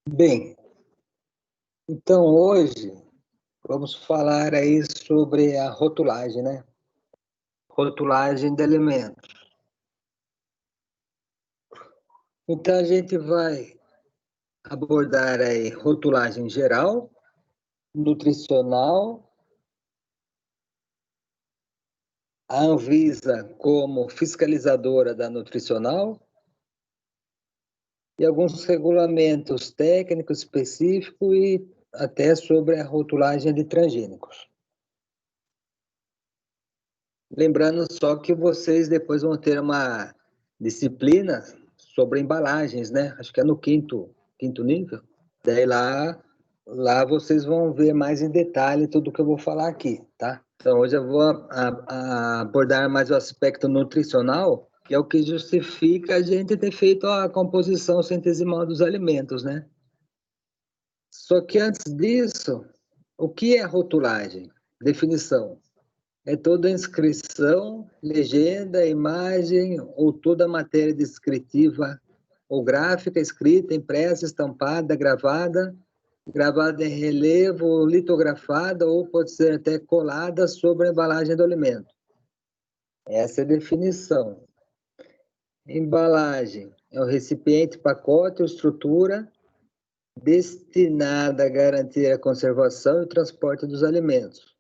Bem, então hoje vamos falar aí sobre a rotulagem, né? Rotulagem de alimentos. Então a gente vai abordar aí rotulagem geral, nutricional, a Anvisa como fiscalizadora da nutricional e alguns regulamentos técnicos específicos e até sobre a rotulagem de transgênicos. Lembrando só que vocês depois vão ter uma disciplina sobre embalagens, né? Acho que é no quinto nível. Daí lá vocês vão ver mais em detalhe tudo que eu vou falar aqui, tá? Então hoje eu vou abordar mais o aspecto nutricional, que é o que justifica a gente ter feito a composição centesimal dos alimentos, né? Só que antes disso, o que é rotulagem? Definição. É toda inscrição, legenda, imagem ou toda matéria descritiva ou gráfica, escrita, impressa, estampada, gravada em relevo, litografada ou pode ser até colada sobre a embalagem do alimento. Essa é a definição. Embalagem é o recipiente, pacote ou estrutura destinada a garantir a conservação e o transporte dos alimentos.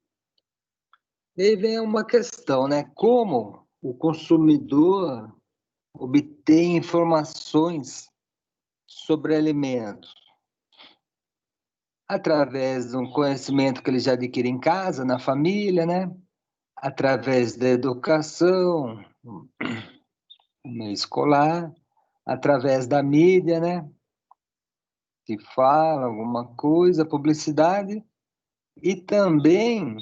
E aí vem uma questão, né? Como o consumidor obtém informações sobre alimentos? Através de um conhecimento que ele já adquire em casa, na família, né? Através da educação, no meio escolar, através da mídia, né? Que fala alguma coisa, publicidade, e também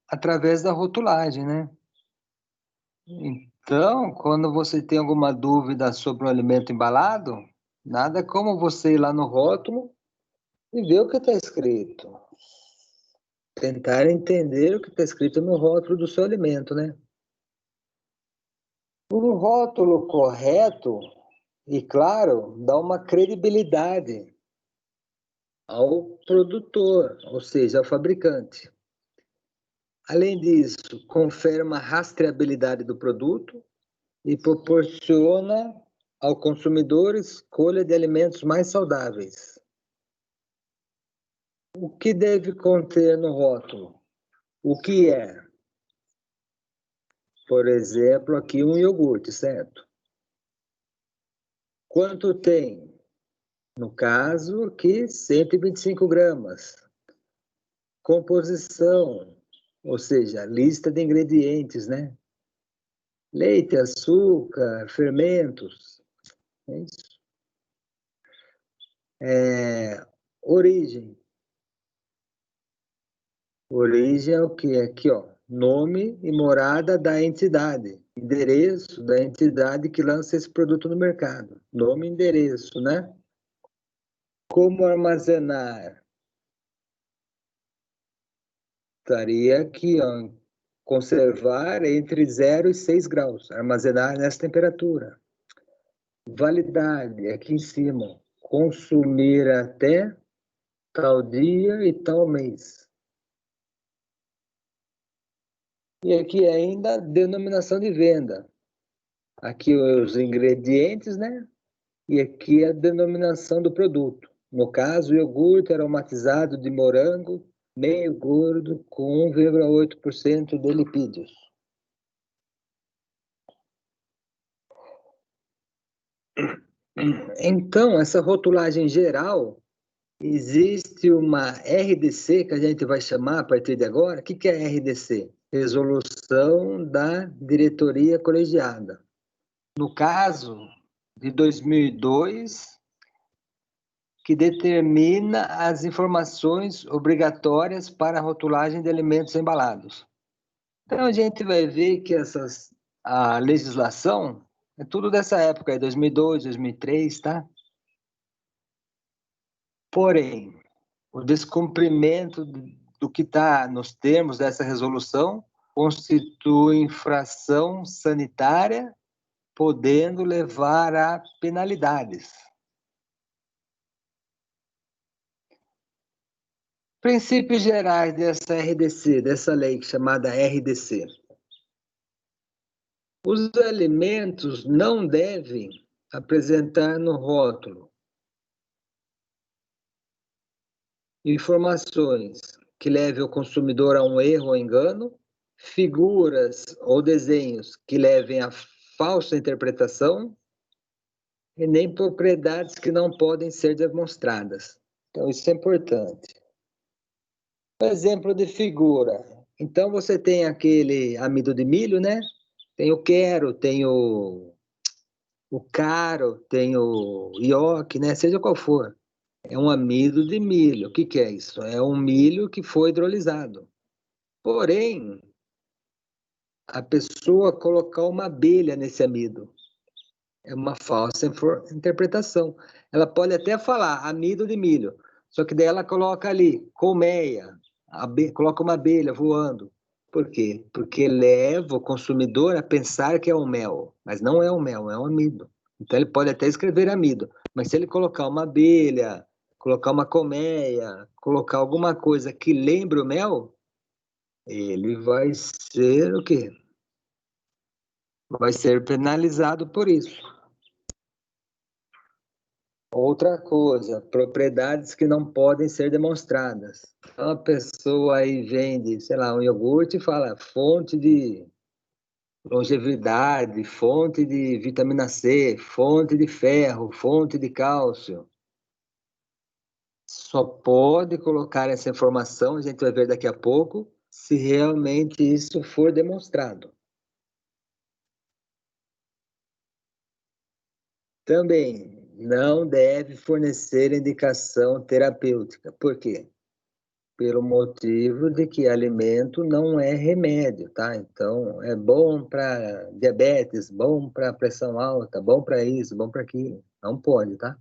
através da rotulagem, né? Então, quando você tem alguma dúvida sobre um alimento embalado, nada como você ir lá no rótulo e ver o que está escrito. Tentar entender o que está escrito no rótulo do seu alimento, né? Um rótulo correto e claro dá uma credibilidade ao produtor, ou seja, ao fabricante. Além disso, confere uma rastreabilidade do produto e proporciona ao consumidor escolha de alimentos mais saudáveis. O que deve conter no rótulo? O que é? Por exemplo, aqui um iogurte, certo? Quanto tem? No caso, aqui 125 gramas. Composição, ou seja, lista de ingredientes, né? Leite, açúcar, fermentos. É isso. Origem. Origem é o que? Aqui, ó. Nome e morada da entidade. Endereço da entidade que lança esse produto no mercado. Nome e endereço, né? Como armazenar? Estaria aqui, ó. Conservar entre 0 e 6 graus. Armazenar nessa temperatura. Validade, aqui em cima. Consumir até tal dia e tal mês. E aqui ainda denominação de venda. Aqui os ingredientes, né? E aqui a denominação do produto. No caso, iogurte aromatizado de morango, meio gordo, com 1,8% de lipídios. Então, essa rotulagem geral, existe uma RDC, que a gente vai chamar a partir de agora. O que é RDC? Resolução da Diretoria Colegiada. No caso de 2002, que determina as informações obrigatórias para a rotulagem de alimentos embalados. Então, a gente vai ver que a legislação é tudo dessa época, 2002, 2003, tá? Porém, o descumprimento do que está nos termos dessa resolução constitui infração sanitária, podendo levar a penalidades. Princípios gerais dessa RDC, dessa lei chamada RDC. Os alimentos não devem apresentar no rótulo informações que levem o consumidor a um erro ou engano, figuras ou desenhos que levem a falsa interpretação e nem propriedades que não podem ser demonstradas. Então, isso é importante. Exemplo de figura. Então, você tem aquele amido de milho, né? Tem o quero, tem o caro, tem o ioque, né? Seja qual for. É um amido de milho. O que que é isso? É um milho que foi hidrolisado. Porém, a pessoa colocar uma abelha nesse amido é uma falsa interpretação. Ela pode até falar amido de milho, só que daí ela coloca ali colmeia, coloca uma abelha voando. Por quê? Porque leva o consumidor a pensar que é um mel, mas não é um mel, é um amido. Então ele pode até escrever amido, mas se ele colocar uma abelha, colocar uma colmeia, colocar alguma coisa que lembre o mel, ele vai ser o quê? Vai ser penalizado por isso. Outra coisa, propriedades que não podem ser demonstradas. Então, a pessoa aí vende, sei lá, um iogurte e fala fonte de longevidade, fonte de vitamina C, fonte de ferro, fonte de cálcio. Só pode colocar essa informação, a gente vai ver daqui a pouco, se realmente isso for demonstrado. Também não deve fornecer indicação terapêutica. Por quê? Pelo motivo de que alimento não é remédio, tá? Então, é bom para diabetes, bom para pressão alta, bom para isso, bom para aquilo. Não pode, tá?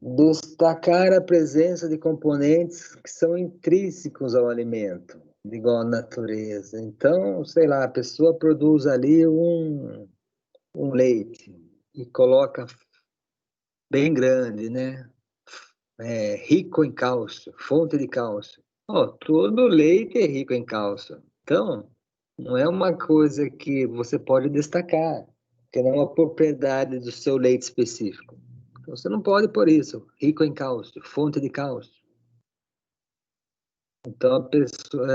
Destacar a presença de componentes que são intrínsecos ao alimento, de igual natureza. Então, sei lá, a pessoa produz ali um leite e coloca bem grande, né? Rico em cálcio, fonte de cálcio. Oh, todo leite é rico em cálcio. Então, não é uma coisa que você pode destacar, que não é uma propriedade do seu leite específico. Então, você não pode pôr isso, rico em cálcio, fonte de cálcio. Então, a pessoa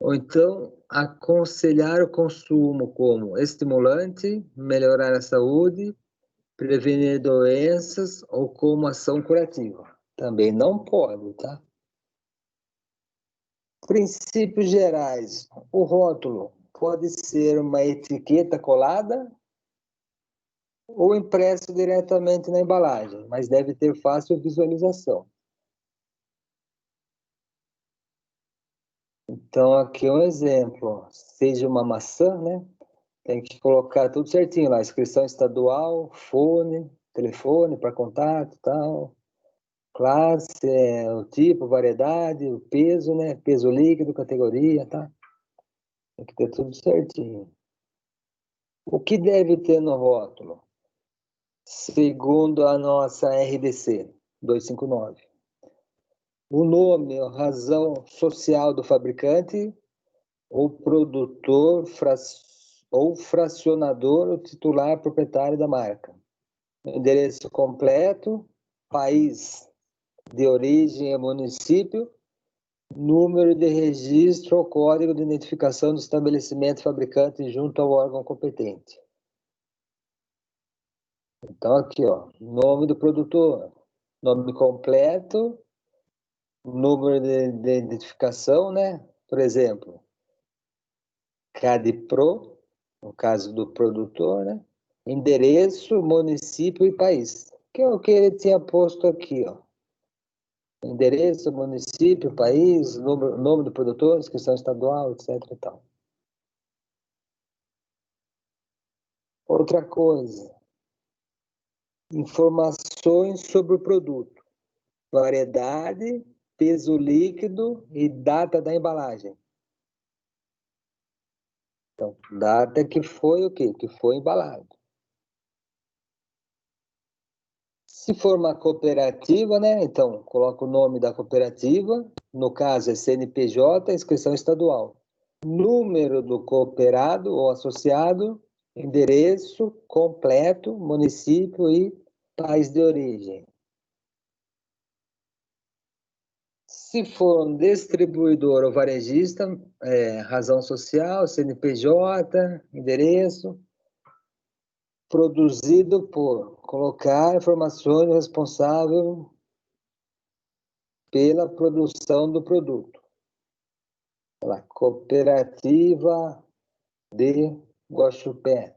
ou então, aconselhar o consumo como estimulante, melhorar a saúde, prevenir doenças ou como ação curativa. Também não pode, tá? Princípios gerais. O rótulo pode ser uma etiqueta colada ou impresso diretamente na embalagem, mas deve ter fácil visualização. Então, aqui um exemplo. Seja uma maçã, né? Tem que colocar tudo certinho lá. Inscrição estadual, fone, telefone para contato e tal. Classe, o tipo, variedade, o peso, né? Peso líquido, categoria, tá? Tem que ter tudo certinho. O que deve ter no rótulo? Segundo a nossa RDC 259. O nome, a razão social do fabricante, ou produtor, ou fracionador, ou titular proprietário da marca. Endereço completo, país de origem e município, número de registro ou código de identificação do estabelecimento fabricante junto ao órgão competente. Então, aqui, ó, nome do produtor, nome completo, número de identificação, né? Por exemplo, CADPRO, no caso do produtor, né? Endereço, município e país. Que é o que ele tinha posto aqui, ó. Endereço, município, país, nome do produtor, inscrição estadual, etc. e tal. Outra coisa, informações sobre o produto, variedade, peso líquido e data da embalagem. Então, data que foi o quê? Que foi embalado. Se for uma cooperativa, né? Então, coloca o nome da cooperativa, no caso é CNPJ, inscrição estadual. Número do cooperado ou associado, endereço completo, município e país de origem. Se for um distribuidor ou varejista, razão social, CNPJ, endereço, produzido por colocar informações responsável pela produção do produto. Lá, cooperativa de Guaxupé.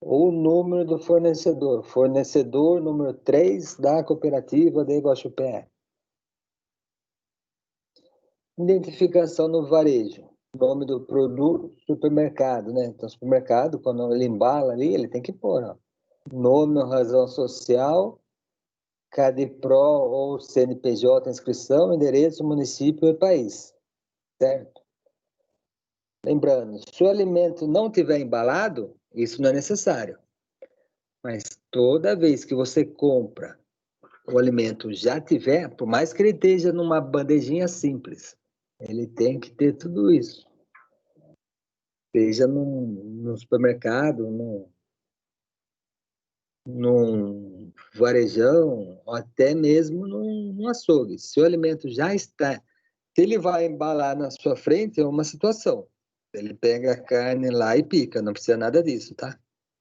O número do fornecedor. Fornecedor número 3 da cooperativa de Guaxupé. Identificação no varejo. Nome do produto, supermercado, né? Então, supermercado, quando ele embala ali, ele tem que pôr, ó. Nome ou razão social, CADEPRO ou CNPJ, inscrição, endereço, município e país. Certo? Lembrando, se o alimento não tiver embalado, isso não é necessário. Mas toda vez que você compra o alimento já tiver, por mais que ele esteja numa bandejinha simples, ele tem que ter tudo isso. Seja no supermercado, num varejão, ou até mesmo num açougue. Se o alimento já está, se ele vai embalar na sua frente, é uma situação. Ele pega a carne lá e pica, não precisa nada disso, tá?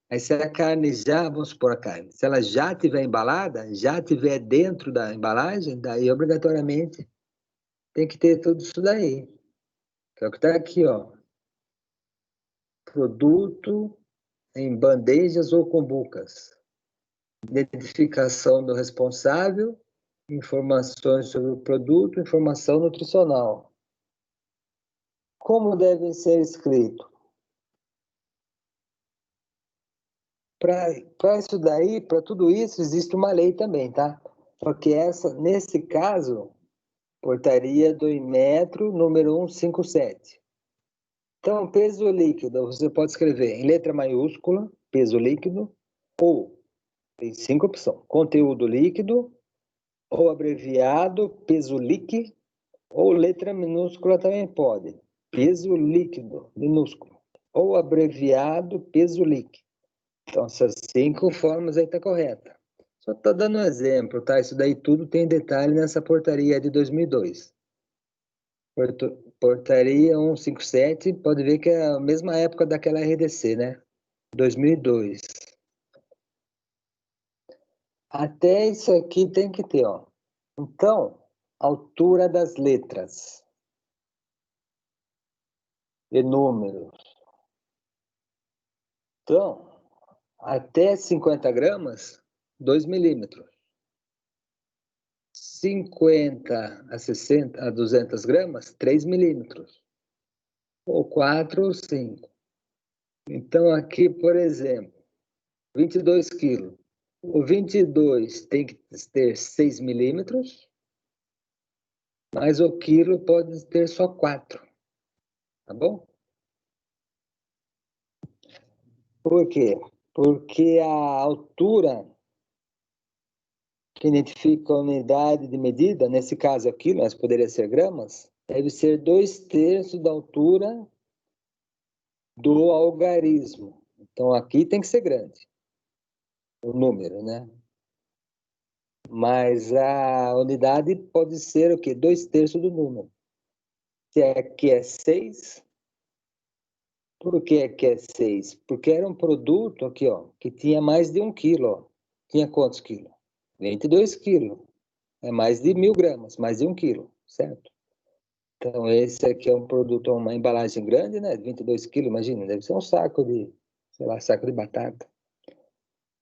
Aí se a carne já, vamos supor a carne, se ela já estiver embalada, já estiver dentro da embalagem, daí obrigatoriamente tem que ter tudo isso daí. Que é o que está aqui, ó. Produto em bandejas ou cumbucas. Identificação do responsável, informações sobre o produto, informação nutricional. Como deve ser escrito? Para isso daí, para tudo isso, existe uma lei também, tá? Só que nesse caso, portaria do Inmetro, número 157. Então, peso líquido, você pode escrever em letra maiúscula, peso líquido, ou, tem 5 opções, conteúdo líquido, ou abreviado, peso líquido, ou letra minúscula também pode, peso líquido, minúsculo, ou abreviado, peso líquido. Então, essas 5 formas aí tá correta. Só estou dando um exemplo, tá? Isso daí tudo tem detalhe nessa portaria de 2002. Portaria 157, pode ver que é a mesma época daquela RDC, né? 2002. Até isso aqui tem que ter, ó. Então, altura das letras e números. Então, até 50 gramas, 2 milímetros. 50 a 60 a 200 gramas, 3 milímetros. Ou 4 ou 5. Então, aqui, por exemplo, 22 quilos. O 22 tem que ter 6 milímetros, mas o quilo pode ter só 4. Tá bom? Por quê? Porque a altura que identifica a unidade de medida, nesse caso aqui, mas poderia ser gramas, deve ser 2/3 da altura do algarismo. Então, aqui tem que ser grande, o número, né? Mas a unidade pode ser o quê? 2/3 do número. Se aqui é 6, por que aqui é 6? Porque era um produto aqui, ó, que tinha mais de 1 quilo, ó. Tinha quantos quilos? 22 quilos. É mais de 1.000 gramas, mais de 1 quilo, certo? Então, esse aqui é um produto, uma embalagem grande, né? 22 quilos, imagina, deve ser um saco de, sei lá, saco de batata.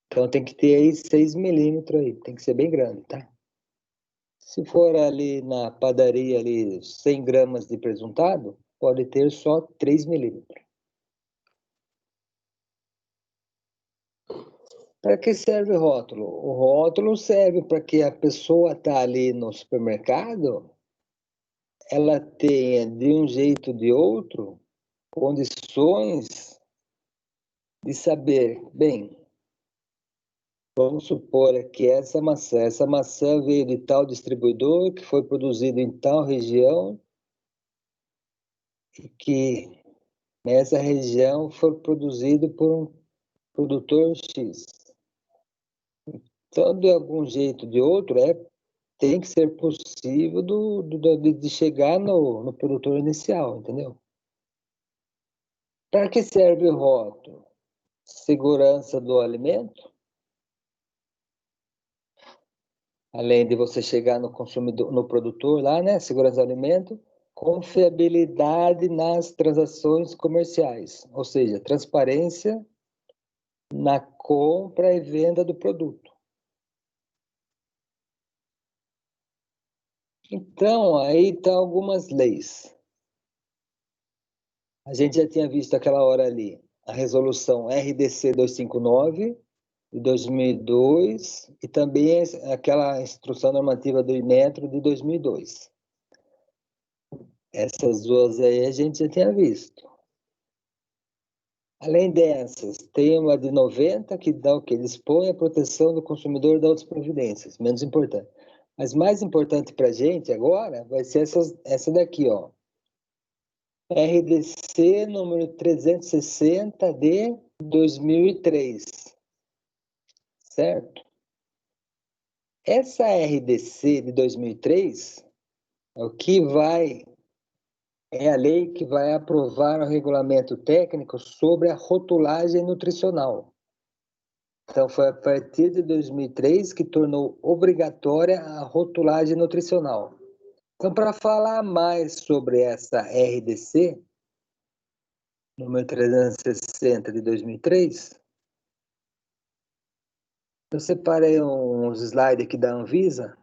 Então, tem que ter aí 6 milímetros aí, tem que ser bem grande, tá? Se for ali na padaria, ali 100 gramas de presuntado, pode ter só 3 milímetros. Para que serve o rótulo? O rótulo serve para que a pessoa está ali no supermercado, ela tenha, de um jeito ou de outro, condições de saber, bem, Vamos supor que essa maçã veio de tal distribuidor, que foi produzido em tal região, e que nessa região foi produzido por um produtor X. Então, de algum jeito ou de outro, tem que ser possível de chegar no produtor inicial, entendeu? Para que serve o rótulo? Segurança do alimento, além de você chegar no consumidor, no produtor lá, né? Segurança do alimento, confiabilidade nas transações comerciais, ou seja, transparência na compra e venda do produto. Então, aí estão algumas leis. A gente já tinha visto aquela hora ali a resolução RDC 259 de 2002 e também aquela instrução normativa do Inmetro de 2002. Essas duas aí a gente já tinha visto. Além dessas, tem uma de 90 que dá o que? Dispõe a proteção do consumidor de outras providências, menos importante. Mas mais importante para a gente agora vai ser essa daqui, ó. RDC número 360 de 2003, certo? Essa RDC de 2003 é o que vai é a lei que vai aprovar o regulamento técnico sobre a rotulagem nutricional. Então, foi a partir de 2003 que tornou obrigatória a rotulagem nutricional. Então, para falar mais sobre essa RDC, número 360 de 2003, eu separei uns slides aqui da Anvisa.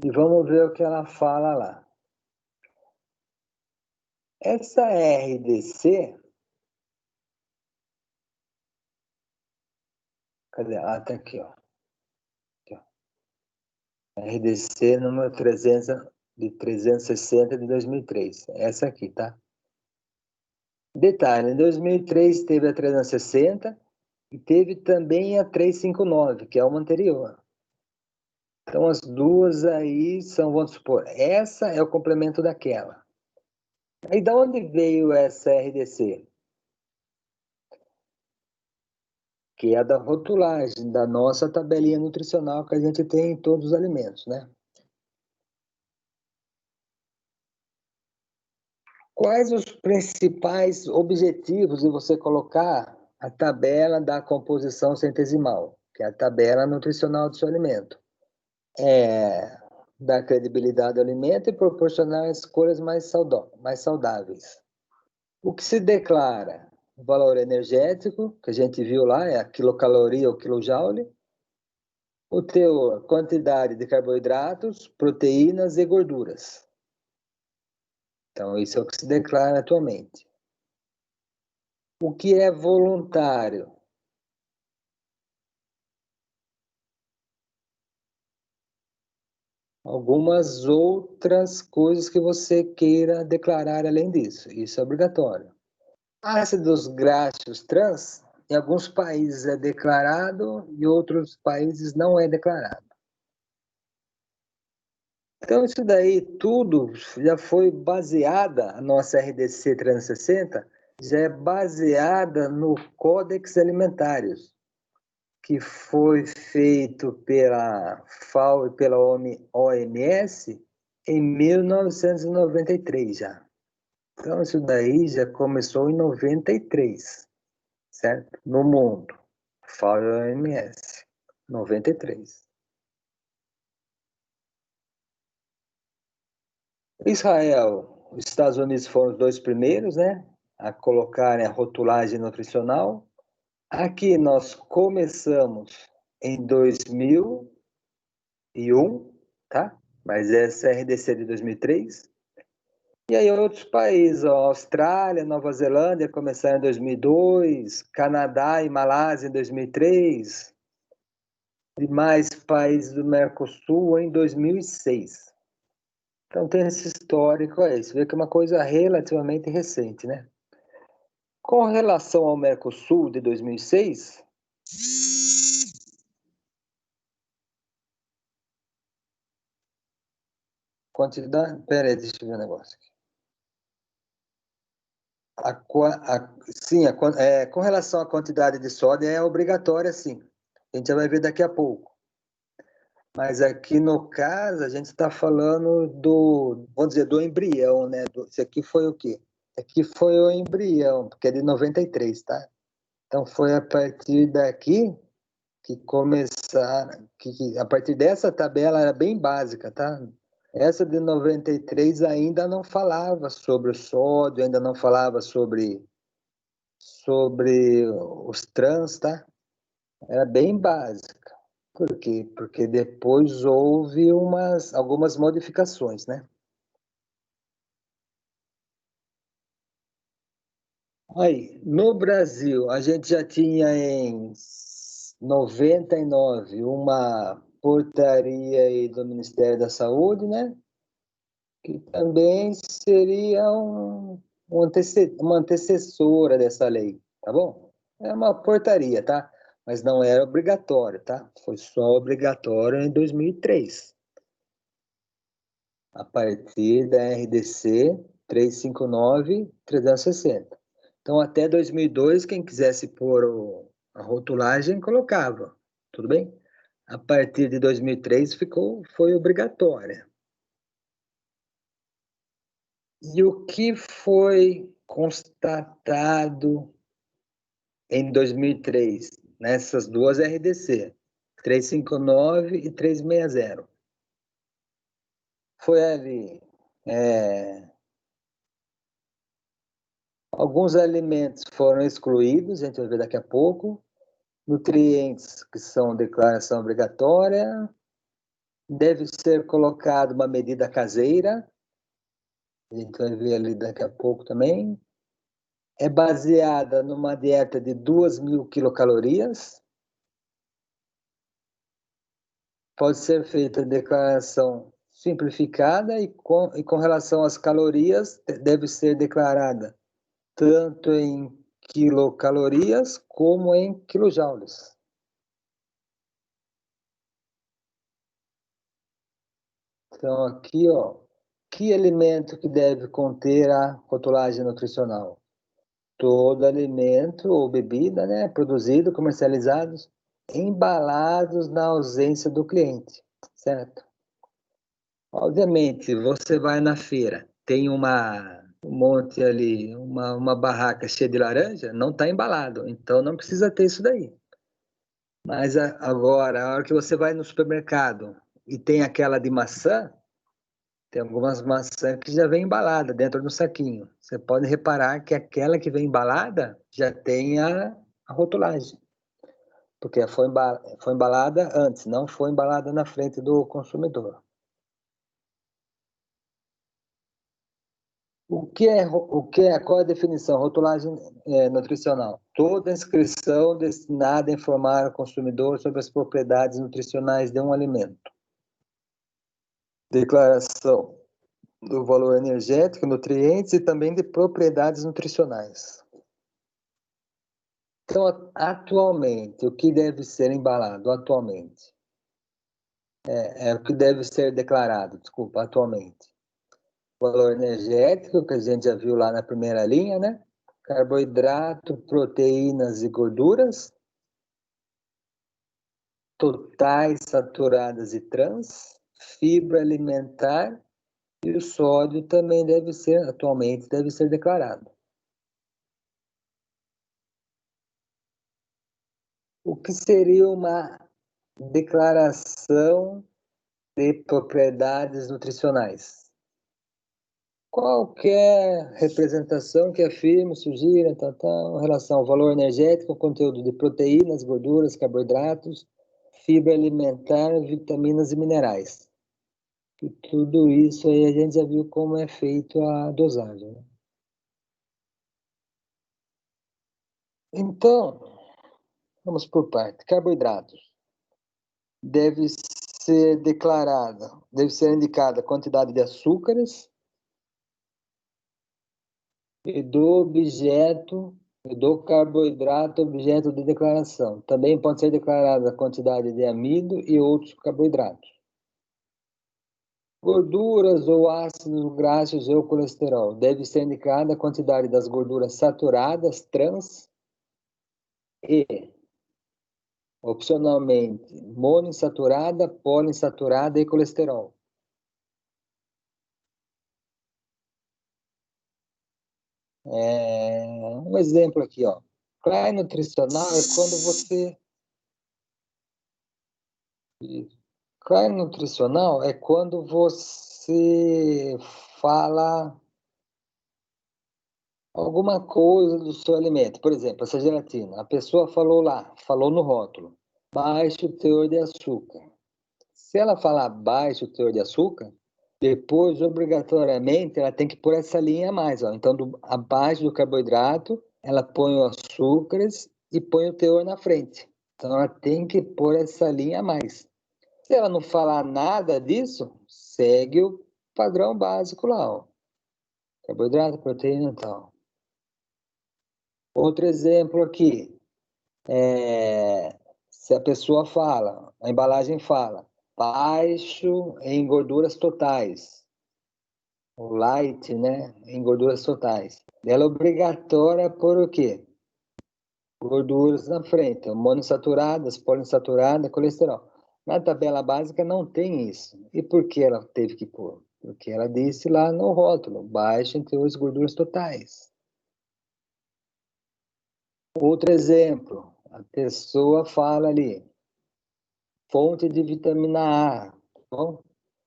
E vamos ver o que ela fala lá. Essa RDC, cadê? Ah, tá aqui, ó. Aqui, ó. RDC número 300, de 360 de 2003. Essa aqui, tá? Detalhe, em 2003 teve a 360 e teve também a 359, que é uma anterior. Então, as duas aí são, vamos supor, essa é o complemento daquela. Aí, de onde veio essa RDC? Que é a da rotulagem, da nossa tabelinha nutricional que a gente tem em todos os alimentos, né? Quais os principais objetivos de você colocar a tabela da composição centesimal, que é a tabela nutricional do seu alimento? Dar credibilidade ao alimento e proporcionar escolhas mais saudáveis. O que se declara? O valor energético, que a gente viu lá, é a quilocaloria ou quilojoule. O teor, quantidade de carboidratos, proteínas e gorduras. Então, isso é o que se declara atualmente. O que é voluntário? Algumas outras coisas que você queira declarar além disso. Isso é obrigatório. Ácidos graxos trans, em alguns países é declarado e outros países não é declarado. Então, isso daí tudo já foi baseada, a nossa RDC 360, já é baseada no Códex Alimentários, que foi feito pela FAO e pela OMS em 1993 já. Então, isso daí já começou em 93, certo? No mundo. FAO e OMS, 93. Israel, os Estados Unidos foram os dois primeiros, né? A colocarem a rotulagem nutricional. Aqui nós começamos em 2001, tá? Mas essa é a RDC de 2003. E aí outros países, ó, Austrália, Nova Zelândia começaram em 2002, Canadá e Malásia em 2003, e mais países do Mercosul em 2006. Então tem esse histórico aí, você vê que é uma coisa relativamente recente, né? Com relação ao Mercosul de 2006, quantidade... Peraí, deixa eu ver o negócio aqui. Sim, com relação à quantidade de sódio é obrigatória, sim. A gente já vai ver daqui a pouco. Mas aqui no caso, a gente está falando vamos dizer, do embrião, né? Isso aqui foi o quê? Aqui foi o embrião, porque é de 93, tá? Então foi a partir daqui que começaram, a partir dessa tabela era bem básica, tá? Essa de 93 ainda não falava sobre o sódio, ainda não falava sobre os trans, tá? Era bem básica. Por quê? Porque depois houve algumas modificações, né? Aí, no Brasil, a gente já tinha em 99 uma portaria aí do Ministério da Saúde, né? Que também seria uma antecessora dessa lei, tá bom? É uma portaria, tá? Mas não era obrigatório, tá? Foi só obrigatório em 2003, a partir da RDC 359-360. Então, até 2002, quem quisesse pôr a rotulagem, colocava, tudo bem? A partir de 2003, foi obrigatória. E o que foi constatado em 2003, nessas duas RDC, 359 e 360? Foi ali alguns alimentos foram excluídos, a gente vai ver daqui a pouco, nutrientes que são declaração obrigatória, deve ser colocada uma medida caseira, a gente vai ver ali daqui a pouco também, é baseada numa dieta de 2.000 quilocalorias, pode ser feita declaração simplificada e com relação às calorias, deve ser declarada tanto em quilocalorias como em quilojoules. Então, aqui, ó, que alimento que deve conter a rotulagem nutricional? Todo alimento ou bebida, né, produzido, comercializados, embalados na ausência do cliente, certo? Obviamente, você vai na feira, tem um monte ali, uma barraca cheia de laranja, não está embalado, então não precisa ter isso daí. Mas agora, a hora que você vai no supermercado e tem aquela de maçã, tem algumas maçãs que já vem embalada dentro do saquinho. Você pode reparar que aquela que vem embalada já tem a rotulagem, porque foi embalada antes, não foi embalada na frente do consumidor. Qual é a definição? Rotulagem nutricional. Toda inscrição destinada a informar o consumidor sobre as propriedades nutricionais de um alimento. Declaração do valor energético, nutrientes e também de propriedades nutricionais. Então, atualmente, o que deve ser embalado atualmente? É o que deve ser declarado, desculpa, atualmente. Valor energético, que a gente já viu lá na primeira linha, né? Carboidrato, proteínas e gorduras, totais, saturadas e trans, fibra alimentar e o sódio também atualmente deve ser declarado. O que seria uma declaração de propriedades nutricionais? Qualquer representação que afirme, sugira, em relação ao valor energético, conteúdo de proteínas, gorduras, carboidratos, fibra alimentar, vitaminas e minerais. E tudo isso aí a gente já viu como é feito a dosagem, né? Então, vamos por parte. Carboidratos. Deve ser indicada a quantidade de açúcares e do objeto Do carboidrato objeto de declaração. Também pode ser declarada a quantidade de amido e outros carboidratos. Gorduras ou ácidos graxos ou colesterol. Deve ser indicada a quantidade das gorduras saturadas, trans e, opcionalmente, monoinsaturada, poliinsaturada e colesterol. Um exemplo aqui, ó. Cry nutricional é quando você... Cry nutricional é quando você fala alguma coisa do seu alimento. Por exemplo, essa gelatina. A pessoa falou lá, falou no rótulo, baixo teor de açúcar. Se ela falar baixo teor de açúcar, depois, obrigatoriamente, ela tem que pôr essa linha a mais. Ó. Então, abaixo do carboidrato, ela põe os açúcares e põe o teor na frente. Então, ela tem que pôr essa linha a mais. Se ela não falar nada disso, segue o padrão básico lá. Ó. Carboidrato, proteína e tal. Outro exemplo aqui. Se a pessoa fala, a embalagem fala, baixo em gorduras totais, o light, né, em gorduras totais. Ela é obrigatória por o quê? Gorduras na frente, monoinsaturadas, poliinsaturadas, colesterol. Na tabela básica não tem isso. E por que ela teve que pôr? Porque ela disse lá no rótulo, baixo em teores de gorduras totais. Outro exemplo, a pessoa fala ali, fonte de vitamina A. Tá bom?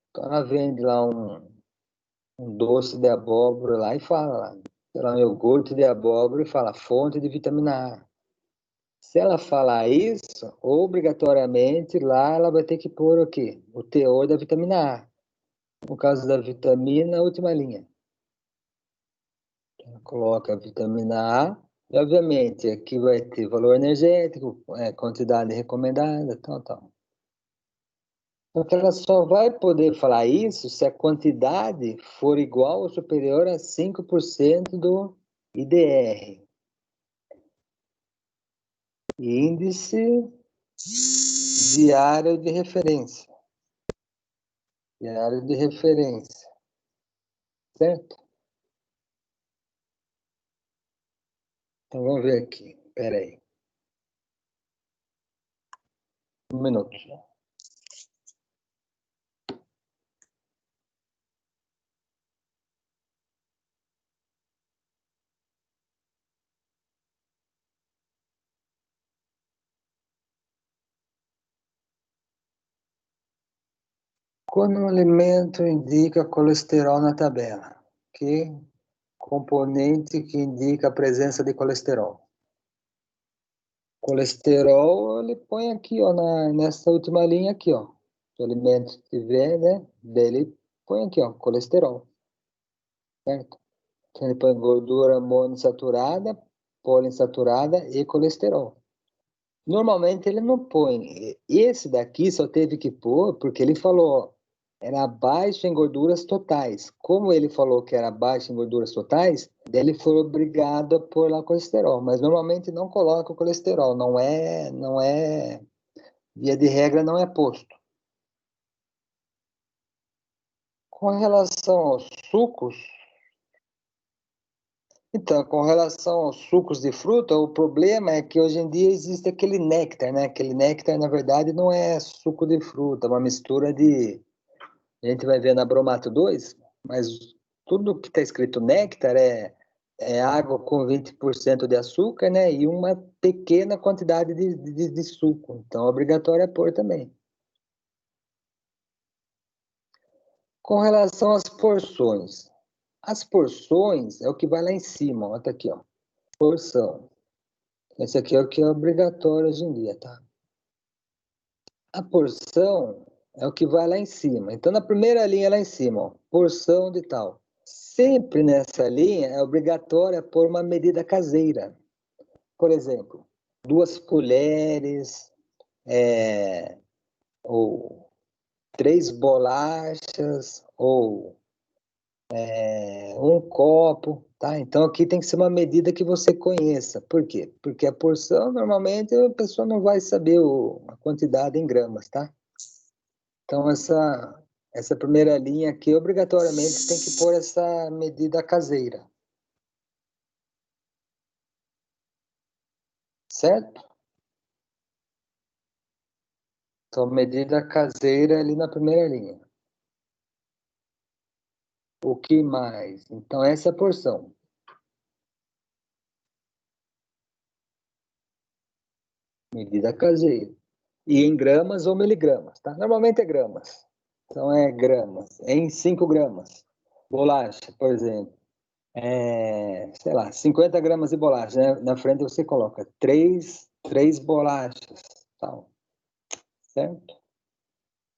Então ela vende lá um doce de abóbora lá e fala lá, sei lá, um iogurte de abóbora e fala fonte de vitamina A. Se ela falar isso, obrigatoriamente lá ela vai ter que pôr o quê? O teor da vitamina A. No caso da vitamina, a última linha. Ela coloca a vitamina A e, obviamente, aqui vai ter valor energético, quantidade recomendada, tal, tal. Porque ela só vai poder falar isso se a quantidade for igual ou superior a 5% do IDR. Índice diário de referência. Diário de referência. Certo? Então vamos ver aqui. Espera aí. Um minuto. Quando um alimento indica colesterol na tabela, que componente que indica a presença de colesterol? Colesterol, ele põe aqui, ó, nessa última linha aqui, ó. Se o alimento tiver, né, dele põe aqui, ó, colesterol, certo? Então, ele põe gordura monoinsaturada, poliinsaturada e colesterol. Normalmente ele não põe. Esse daqui só teve que pôr porque ele falou, era baixo em gorduras totais. Como ele falou que era baixo em gorduras totais, ele foi obrigado a pôr lá colesterol. Mas normalmente não coloca o colesterol, não é, via de regra não é posto. Com relação aos sucos, então, com relação aos sucos de fruta, o problema é que hoje em dia existe aquele néctar, né? Aquele néctar, na verdade, não é suco de fruta, é uma mistura de... A gente vai ver na bromato 2, mas tudo que está escrito néctar é água com 20% de açúcar, né? E uma pequena quantidade de suco. Então, é obrigatório é pôr também. Com relação às porções. As porções é o que vai lá em cima, ó, tá aqui, ó. Porção. Esse aqui é o que é obrigatório hoje em dia, tá? A porção é o que vai lá em cima. Então, na primeira linha lá em cima, ó, porção de tal. Sempre nessa linha é obrigatória pôr uma medida caseira. Por exemplo, 2 colheres, ou 3 bolachas, ou um copo, tá? Então aqui tem que ser uma medida que você conheça. Por quê? Porque a porção, normalmente, a pessoa não vai saber a quantidade em gramas, tá? Então essa primeira linha aqui, obrigatoriamente, tem que pôr essa medida caseira. Certo? Então, medida caseira ali na primeira linha. O que mais? Então, essa é a porção. Medida caseira. E em gramas ou miligramas, tá? Normalmente é gramas. Então, é gramas. Em 5 gramas. Bolacha, por exemplo. Sei lá, 50 gramas de bolacha, né? Na frente você coloca três bolachas, tal. Certo?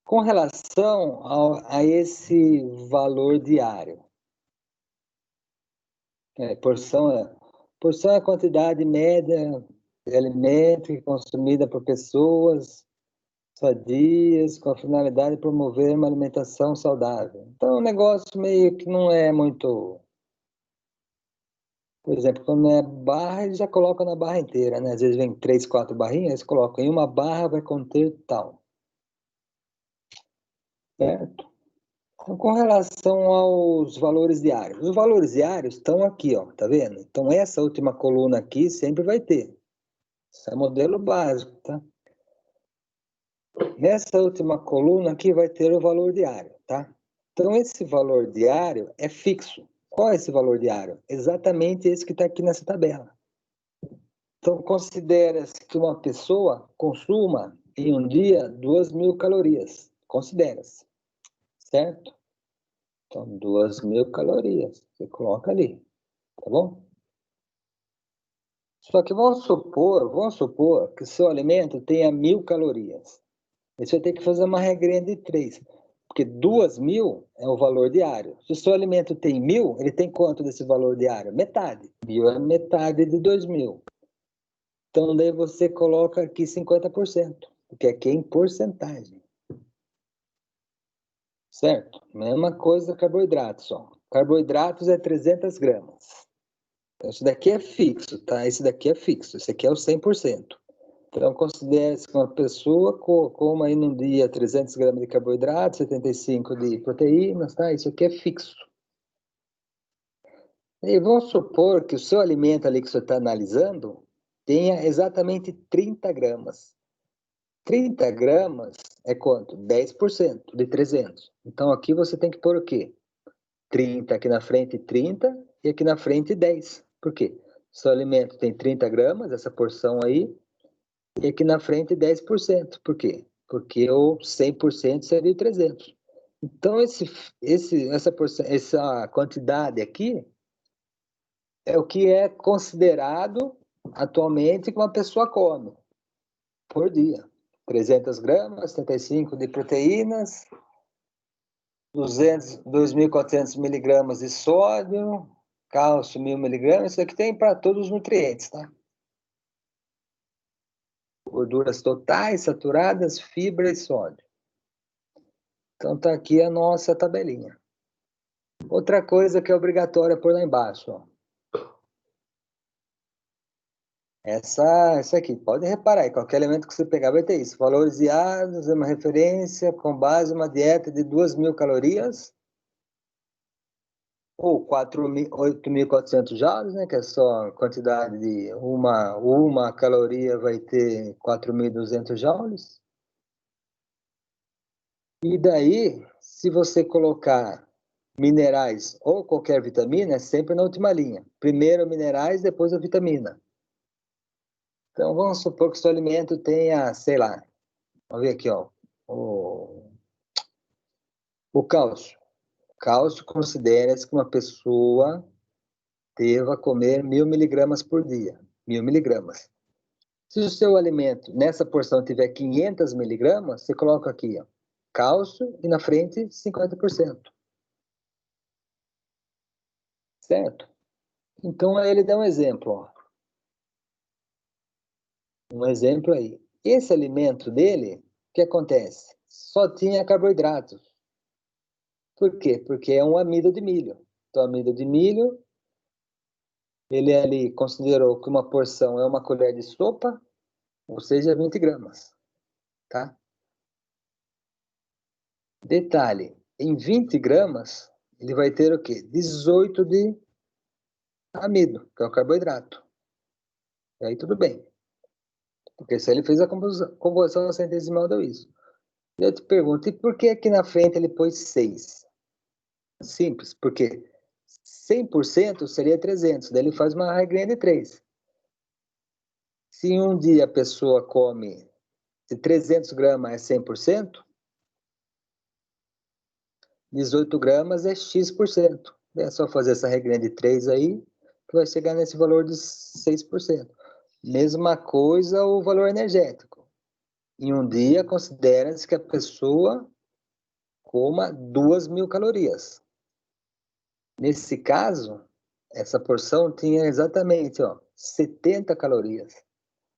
Com relação a esse valor diário, porção é a quantidade média de alimento consumida por pessoas sadias com a finalidade de promover uma alimentação saudável. Então, é um negócio meio que não é muito... Por exemplo, quando é barra, eles já colocam na barra inteira, né? Às vezes vem 3, 4 barrinhas, eles colocam em uma barra vai conter tal. Certo? Então, com relação aos valores diários. Os valores diários estão aqui, ó, tá vendo? Então, essa última coluna aqui sempre vai ter. Esse é o modelo básico, tá? Nessa última coluna aqui vai ter o valor diário, tá? Então, esse valor diário é fixo. Qual é esse valor diário? Exatamente esse que está aqui nessa tabela. Então, considera-se que uma pessoa consuma em um dia 2.000 calorias. Considera-se, certo? Então, 2.000 calorias. Você coloca ali, tá bom? Só que vamos supor que o seu alimento tenha 1.000 calorias. Aí você vai ter que fazer uma regrinha de 3. Porque 2.000 é o valor diário. Se o seu alimento tem 1.000, ele tem quanto desse valor diário? Metade. 1.000 é metade de 2.000. Então, daí você coloca aqui 50%, porque aqui é em porcentagem. Certo? Mesma coisa carboidratos, só. Carboidratos é 300 gramas. Então, isso daqui é fixo, tá? Esse daqui é fixo. Esse aqui é o 100%. Então, considere-se que uma pessoa coma aí num dia 300 gramas de carboidrato, 75 de proteínas, tá? Isso aqui é fixo. E vamos supor que o seu alimento ali que você está analisando tenha exatamente 30 gramas. 30 gramas é quanto? 10% de 300. Então, aqui você tem que pôr o quê? 30 aqui na frente, 30, e aqui na frente, 10. Por quê? Seu alimento tem 30 gramas, essa porção aí, e aqui na frente 10%. Por quê? Porque o 100% seria 300. Então, essa quantidade aqui é o que é considerado atualmente que uma pessoa come por dia. 300 gramas, 75 de proteínas, 2.400 miligramas de sódio, cálcio 1.000 miligramas. Isso aqui tem para todos os nutrientes, tá? Gorduras totais, saturadas, fibra e sódio. Então, tá aqui a nossa tabelinha. Outra coisa que é obrigatória por lá embaixo, ó. Essa aqui, pode reparar aí, qualquer elemento que você pegar vai ter isso. Valores diários, é uma referência com base em uma dieta de 2.000 calorias, ou 8.400 joules, né, que é só a quantidade de uma caloria vai ter 4.200 joules. E daí, se você colocar minerais ou qualquer vitamina, é sempre na última linha. Primeiro minerais, depois a vitamina. Então, vamos supor que o seu alimento tenha, sei lá, vamos ver aqui, ó, o cálcio. Cálcio considera-se que uma pessoa deva comer 1.000 miligramas por dia. 1.000 miligramas. Se o seu alimento, nessa porção, tiver 500 miligramas, você coloca aqui, ó, cálcio e na frente 50%. Certo? Então, aí ele dá um exemplo, ó. Um exemplo aí. Esse alimento dele, o que acontece? Só tinha carboidratos. Por quê? Porque é um amido de milho. Então, amido de milho, ele ali considerou que uma porção é uma colher de sopa, ou seja, 20 gramas, tá? Detalhe, em 20 gramas, ele vai ter o quê? 18 de amido, que é o carboidrato. E aí tudo bem. Porque se ele fez a composição centesimal, deu isso. E eu te pergunto, e por que aqui na frente ele pôs 6? Simples, porque 100% seria 300, daí ele faz uma regrinha de 3. Se um dia a pessoa come, se 300 gramas é 100%, 18 gramas é X%. É só fazer essa regrinha de 3 aí, que vai chegar nesse valor de 6%. Mesma coisa o valor energético. Em um dia, considera-se que a pessoa coma 2.000 calorias. Nesse caso, essa porção tinha exatamente 70 calorias.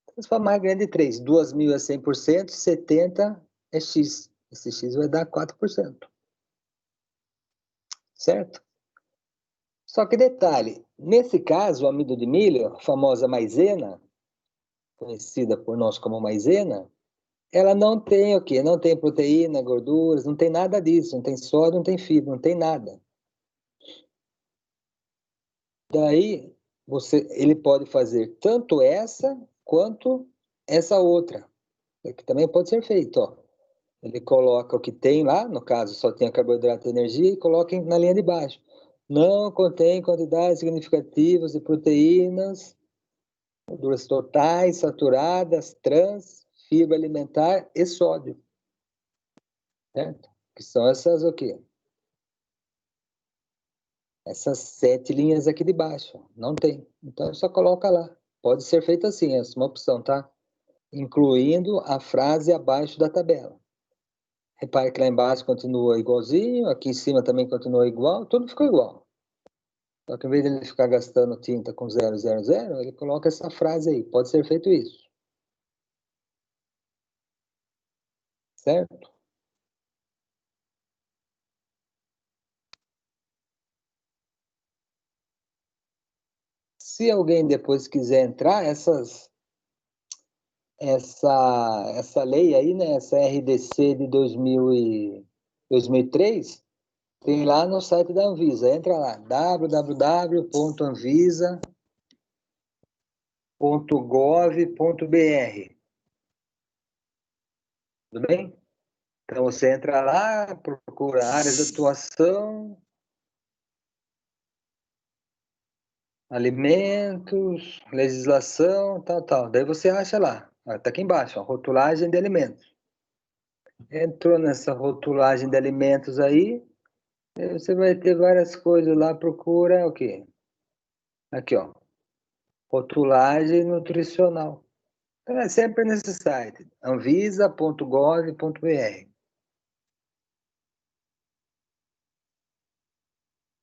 Então, se for mais grande de 3, 2.000 é 100%, 70 é X. Esse X vai dar 4%. Certo? Só que detalhe, nesse caso, o amido de milho, a famosa maisena, conhecida por nós como maisena, ela não tem o quê? Não tem proteína, gorduras, não tem nada disso, não tem sódio, não tem fibra, não tem nada. Daí, ele pode fazer tanto essa quanto essa outra, que também pode ser feito, ó. Ele coloca o que tem lá, no caso só tem carboidrato e energia, e coloca na linha de baixo. Não contém quantidades significativas de proteínas, gorduras totais, saturadas, trans, fibra alimentar e sódio. Certo? Que são essas o quê? Essas 7 linhas aqui de baixo. Não tem. Então, só coloca lá. Pode ser feito assim, essa é uma opção, tá? Incluindo a frase abaixo da tabela. Repare que lá embaixo continua igualzinho, aqui em cima também continua igual, tudo ficou igual. Só que em vez de ele ficar gastando tinta com 000, ele coloca essa frase aí. Pode ser feito isso. Certo? Se alguém depois quiser entrar, essa lei aí, né, essa RDC de 2003, tem lá no site da Anvisa. Entra lá, www.anvisa.gov.br. Tudo bem? Então você entra lá, procura áreas de atuação, alimentos, legislação, tal, tal. Daí você acha lá, está aqui embaixo, rotulagem de alimentos. Entrou nessa rotulagem de alimentos aí, você vai ter várias coisas lá, procura o quê? Aqui, ó, rotulagem nutricional. Então, é sempre nesse site, anvisa.gov.br.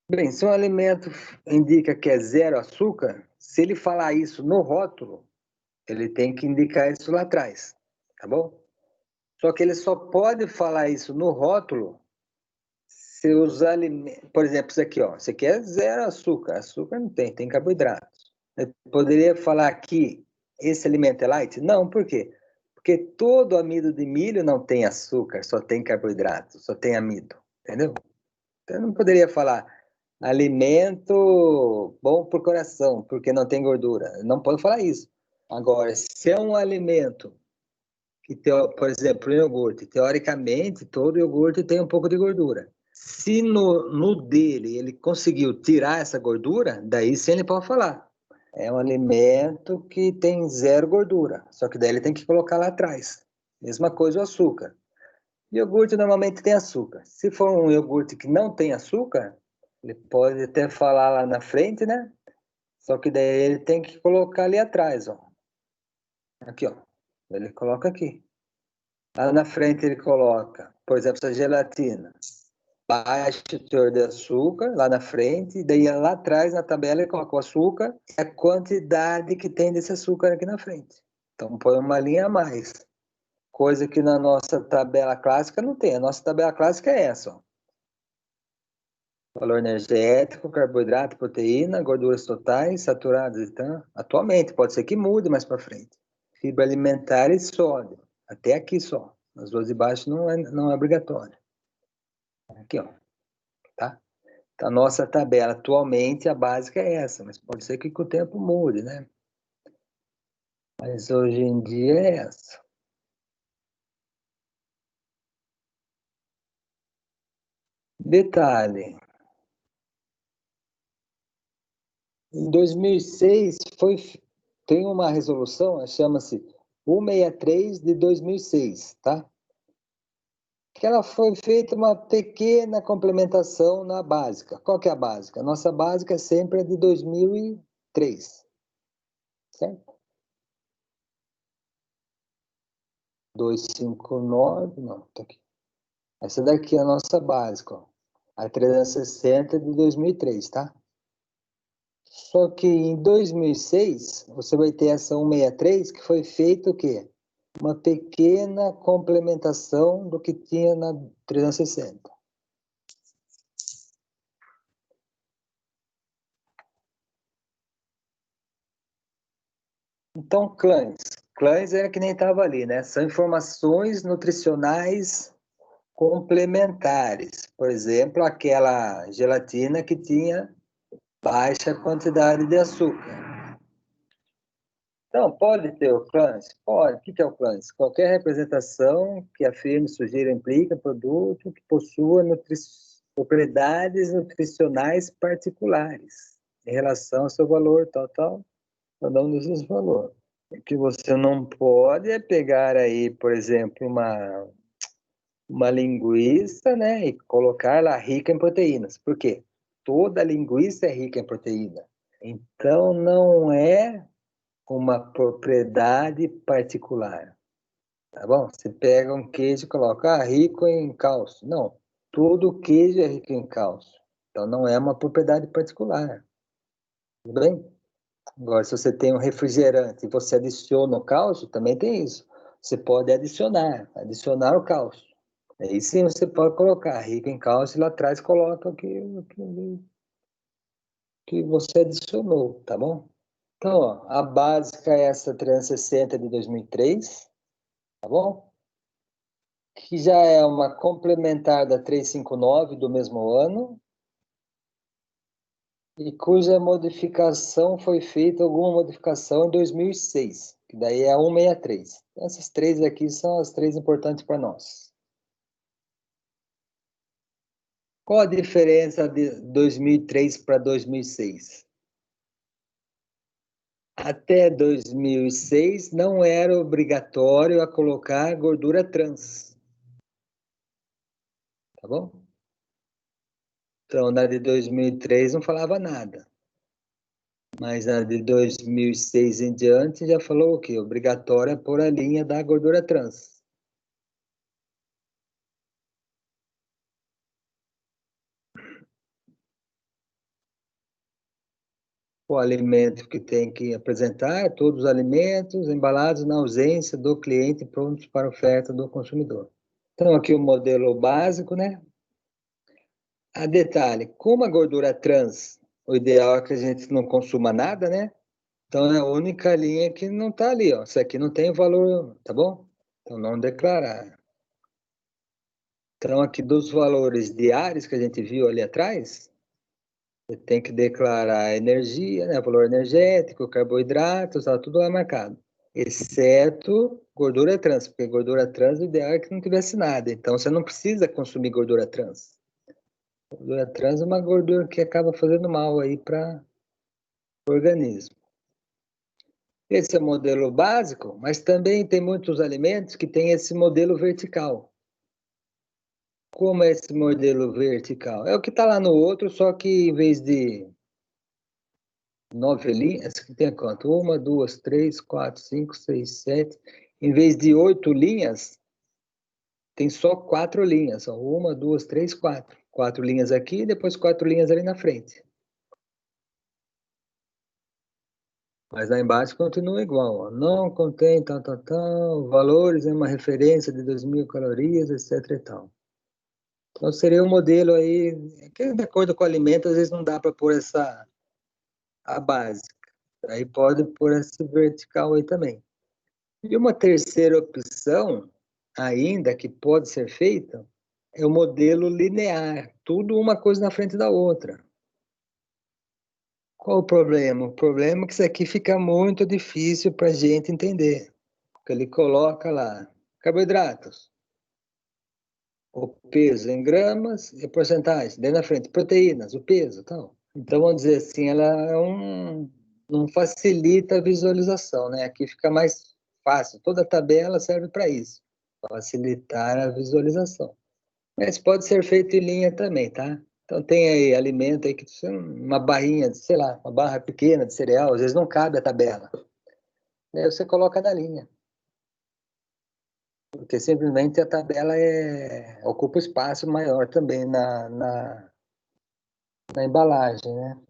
Bem, se um alimento indica que é 0 açúcar, se ele falar isso no rótulo, ele tem que indicar isso lá atrás, tá bom? Só que ele só pode falar isso no rótulo se os alimentos... Por exemplo, isso aqui, ó. Isso aqui é 0 açúcar. Açúcar não tem, tem carboidratos. Eu poderia falar que esse alimento é light? Não, por quê? Porque todo amido de milho não tem açúcar, só tem carboidrato, só tem amido, entendeu? Então, eu não poderia falar alimento bom para o coração, porque não tem gordura. Não pode falar isso. Agora, se é um alimento que, por exemplo, o iogurte, teoricamente, todo iogurte tem um pouco de gordura. Se no dele ele conseguiu tirar essa gordura, daí sim ele pode falar. É um alimento que tem 0 gordura, só que daí ele tem que colocar lá atrás. Mesma coisa o açúcar. Iogurte normalmente tem açúcar. Se for um iogurte que não tem açúcar, ele pode até falar lá na frente, né? Só que daí ele tem que colocar ali atrás, ó. Aqui, ó. Ele coloca aqui. Lá na frente ele coloca, por exemplo, essa gelatina. Baixo teor de açúcar, lá na frente, e daí lá atrás na tabela ele coloca o açúcar e a quantidade que tem desse açúcar aqui na frente. Então põe uma linha a mais. Coisa que na nossa tabela clássica não tem. A nossa tabela clássica é essa, ó. Valor energético, carboidrato, proteína, gorduras totais, saturadas, então, atualmente, pode ser que mude mais para frente. Fibra alimentar e sódio, até aqui só. As duas de baixo não é obrigatório. Aqui, ó, tá? Então, a nossa tabela atualmente, a básica é essa, mas pode ser que com o tempo mude, né? Mas hoje em dia é essa. Detalhe, em 2006 tem uma resolução, chama-se 163 de 2006, tá? Que ela foi feita uma pequena complementação na básica. Qual que é a básica? A nossa básica sempre é de 2003, certo? 259, não, tá aqui. Essa daqui é a nossa básica, ó. A 360 de 2003, tá? Só que em 2006, você vai ter essa 163, que foi feito o quê? Uma pequena complementação do que tinha na 360. Então, clãs. Clãs é que nem estava ali, né? São informações nutricionais complementares. Por exemplo, aquela gelatina que tinha baixa quantidade de açúcar. Então, pode ter o clãs? Pode. O que é o clãs? Qualquer representação que afirme, sugira, implica produto que possua propriedades nutricionais particulares em relação ao seu valor, tal, cada um desses valores. O que você não pode é pegar aí, por exemplo, uma linguiça, né, e colocar ela rica em proteínas. Por quê? Toda linguiça é rica em proteína. Então, não é uma propriedade particular, tá bom? Você pega um queijo e coloca, rico em cálcio. Não, todo queijo é rico em cálcio. Então, não é uma propriedade particular. Tudo bem? Agora, se você tem um refrigerante e você adiciona o cálcio, também tem isso. Você pode adicionar o cálcio. Aí sim você pode colocar rico em cálcio e lá atrás coloca o que você adicionou, tá bom? Então, ó, a básica é essa 360 de 2003, tá bom? Que já é uma complementar da 359 do mesmo ano, e cuja modificação foi feita, alguma modificação em 2006, que daí é a 163. Essas três aqui são as três importantes para nós. Qual a diferença de 2003 para 2006? Até 2006 não era obrigatório a colocar gordura trans, tá bom? Então, na de 2003 não falava nada. Mas na de 2006 em diante já falou o quê? Obrigatória é pôr a linha da gordura trans. O alimento que tem que apresentar, todos os alimentos embalados na ausência do cliente prontos para oferta do consumidor. Então, aqui o modelo básico, né? A detalhe, como a gordura trans, o ideal é que a gente não consuma nada, né? Então, é a única linha que não está ali, ó. Isso aqui não tem valor, tá bom? Então, não declarar. Então, aqui dos valores diários que a gente viu ali atrás, você tem que declarar energia, né? Valor energético, carboidratos, tá tudo lá marcado. Exceto gordura trans, porque gordura trans o ideal é que não tivesse nada. Então, você não precisa consumir gordura trans. Gordura trans é uma gordura que acaba fazendo mal aí para o organismo. Esse é o modelo básico, mas também tem muitos alimentos que têm esse modelo vertical. Como é esse modelo vertical? É o que está lá no outro, só que em vez de 9 linhas, que tem quanto? 1, 2, 3, 4, 5, 6, 7. Em vez de 8 linhas, tem só 4 linhas. 1, 2, 3, 4. 4 linhas aqui e depois 4 linhas ali na frente. Mas lá embaixo continua igual. Ó. Não contém tal. Valores em uma referência de 2.000 calorias, etc. e tal. Então, seria um modelo aí, que de acordo com o alimento, às vezes não dá para pôr a básica. Aí pode pôr esse vertical aí também. E uma terceira opção, ainda, que pode ser feita, é o modelo linear, tudo uma coisa na frente da outra. Qual o problema? O problema é que isso aqui fica muito difícil para a gente entender. Porque ele coloca lá carboidratos, o peso em gramas e porcentagem. Daí na frente, proteínas, o peso, tal. Então, vamos dizer assim, ela não facilita a visualização, né? Aqui fica mais fácil. Toda tabela serve para isso, facilitar a visualização. Mas pode ser feito em linha também, tá? Então tem aí alimento aí que uma barrinha, sei lá, uma barra pequena de cereal, às vezes não cabe a tabela. Aí você coloca na linha. Porque simplesmente a tabela ocupa espaço maior também na embalagem, né?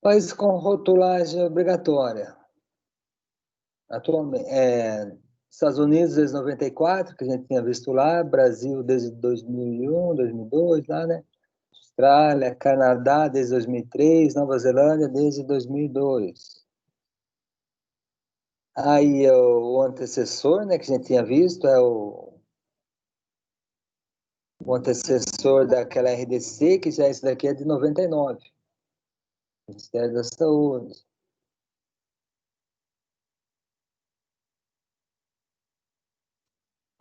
Países com rotulagem obrigatória. Atualmente, Estados Unidos desde 94, que a gente tinha visto lá, Brasil desde 2001, 2002, lá, né? Austrália, Canadá desde 2003, Nova Zelândia desde 2002. Aí o antecessor, né, que a gente tinha visto, é o antecessor daquela RDC, que já esse daqui é de 99, Ministério da Saúde.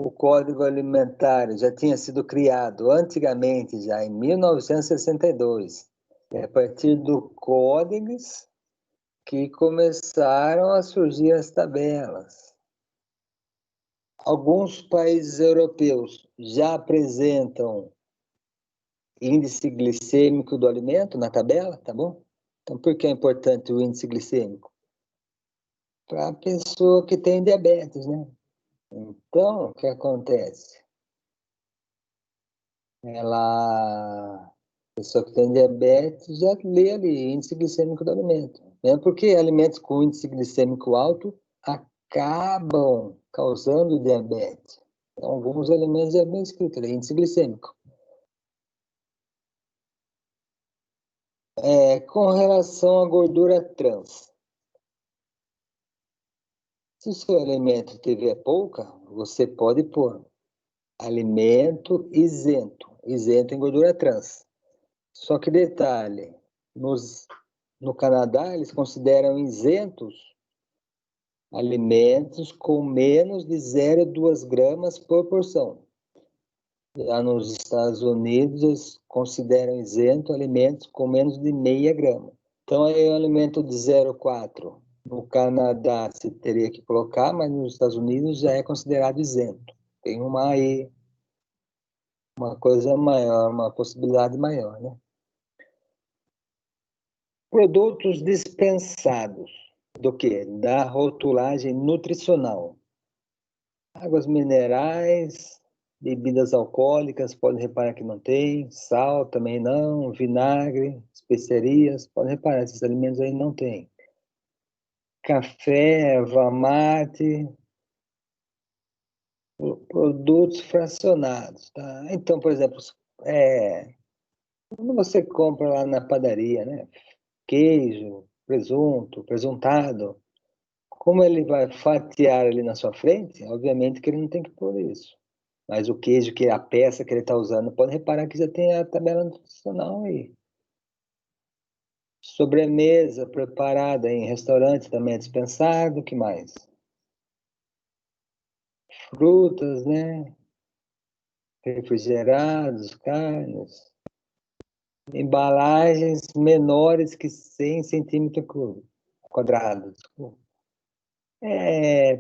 O Código Alimentar já tinha sido criado antigamente, já em 1962. É a partir do Códigos que começaram a surgir as tabelas. Alguns países europeus já apresentam índice glicêmico do alimento na tabela, tá bom? Então, por que é importante o índice glicêmico? Para a pessoa que tem diabetes, né? Então, o que acontece? A pessoa que tem diabetes já lê ali índice glicêmico do alimento. Mesmo porque alimentos com índice glicêmico alto acabam causando diabetes. Então, alguns alimentos já bem escrito ali, índice glicêmico. Com relação à gordura trans, se o seu alimento tiver pouca, você pode pôr alimento isento em gordura trans. Só que detalhe, no Canadá eles consideram isentos alimentos com menos de 0,2 gramas por porção. Já nos Estados Unidos eles consideram isento alimentos com menos de meia grama. Então aí o alimento de 0,4 no Canadá se teria que colocar, mas nos Estados Unidos já é considerado isento. Tem uma coisa maior, uma possibilidade maior, né? Produtos dispensados do que? Da rotulagem nutricional. Águas minerais, bebidas alcoólicas, pode reparar que não tem, sal também não, vinagre, especiarias, pode reparar, esses alimentos aí não tem. Café, erva mate, produtos fracionados, tá? Então, por exemplo, quando você compra lá na padaria, né? Queijo, presunto, presuntado, como ele vai fatiar ali na sua frente, obviamente que ele não tem que pôr isso. Mas o queijo, que é a peça que ele está usando, pode reparar que já tem a tabela nutricional aí. Sobremesa preparada em restaurante também é dispensado, o que mais? Frutas, né? Refrigerados, carnes. Embalagens menores que 100 centímetros quadrados.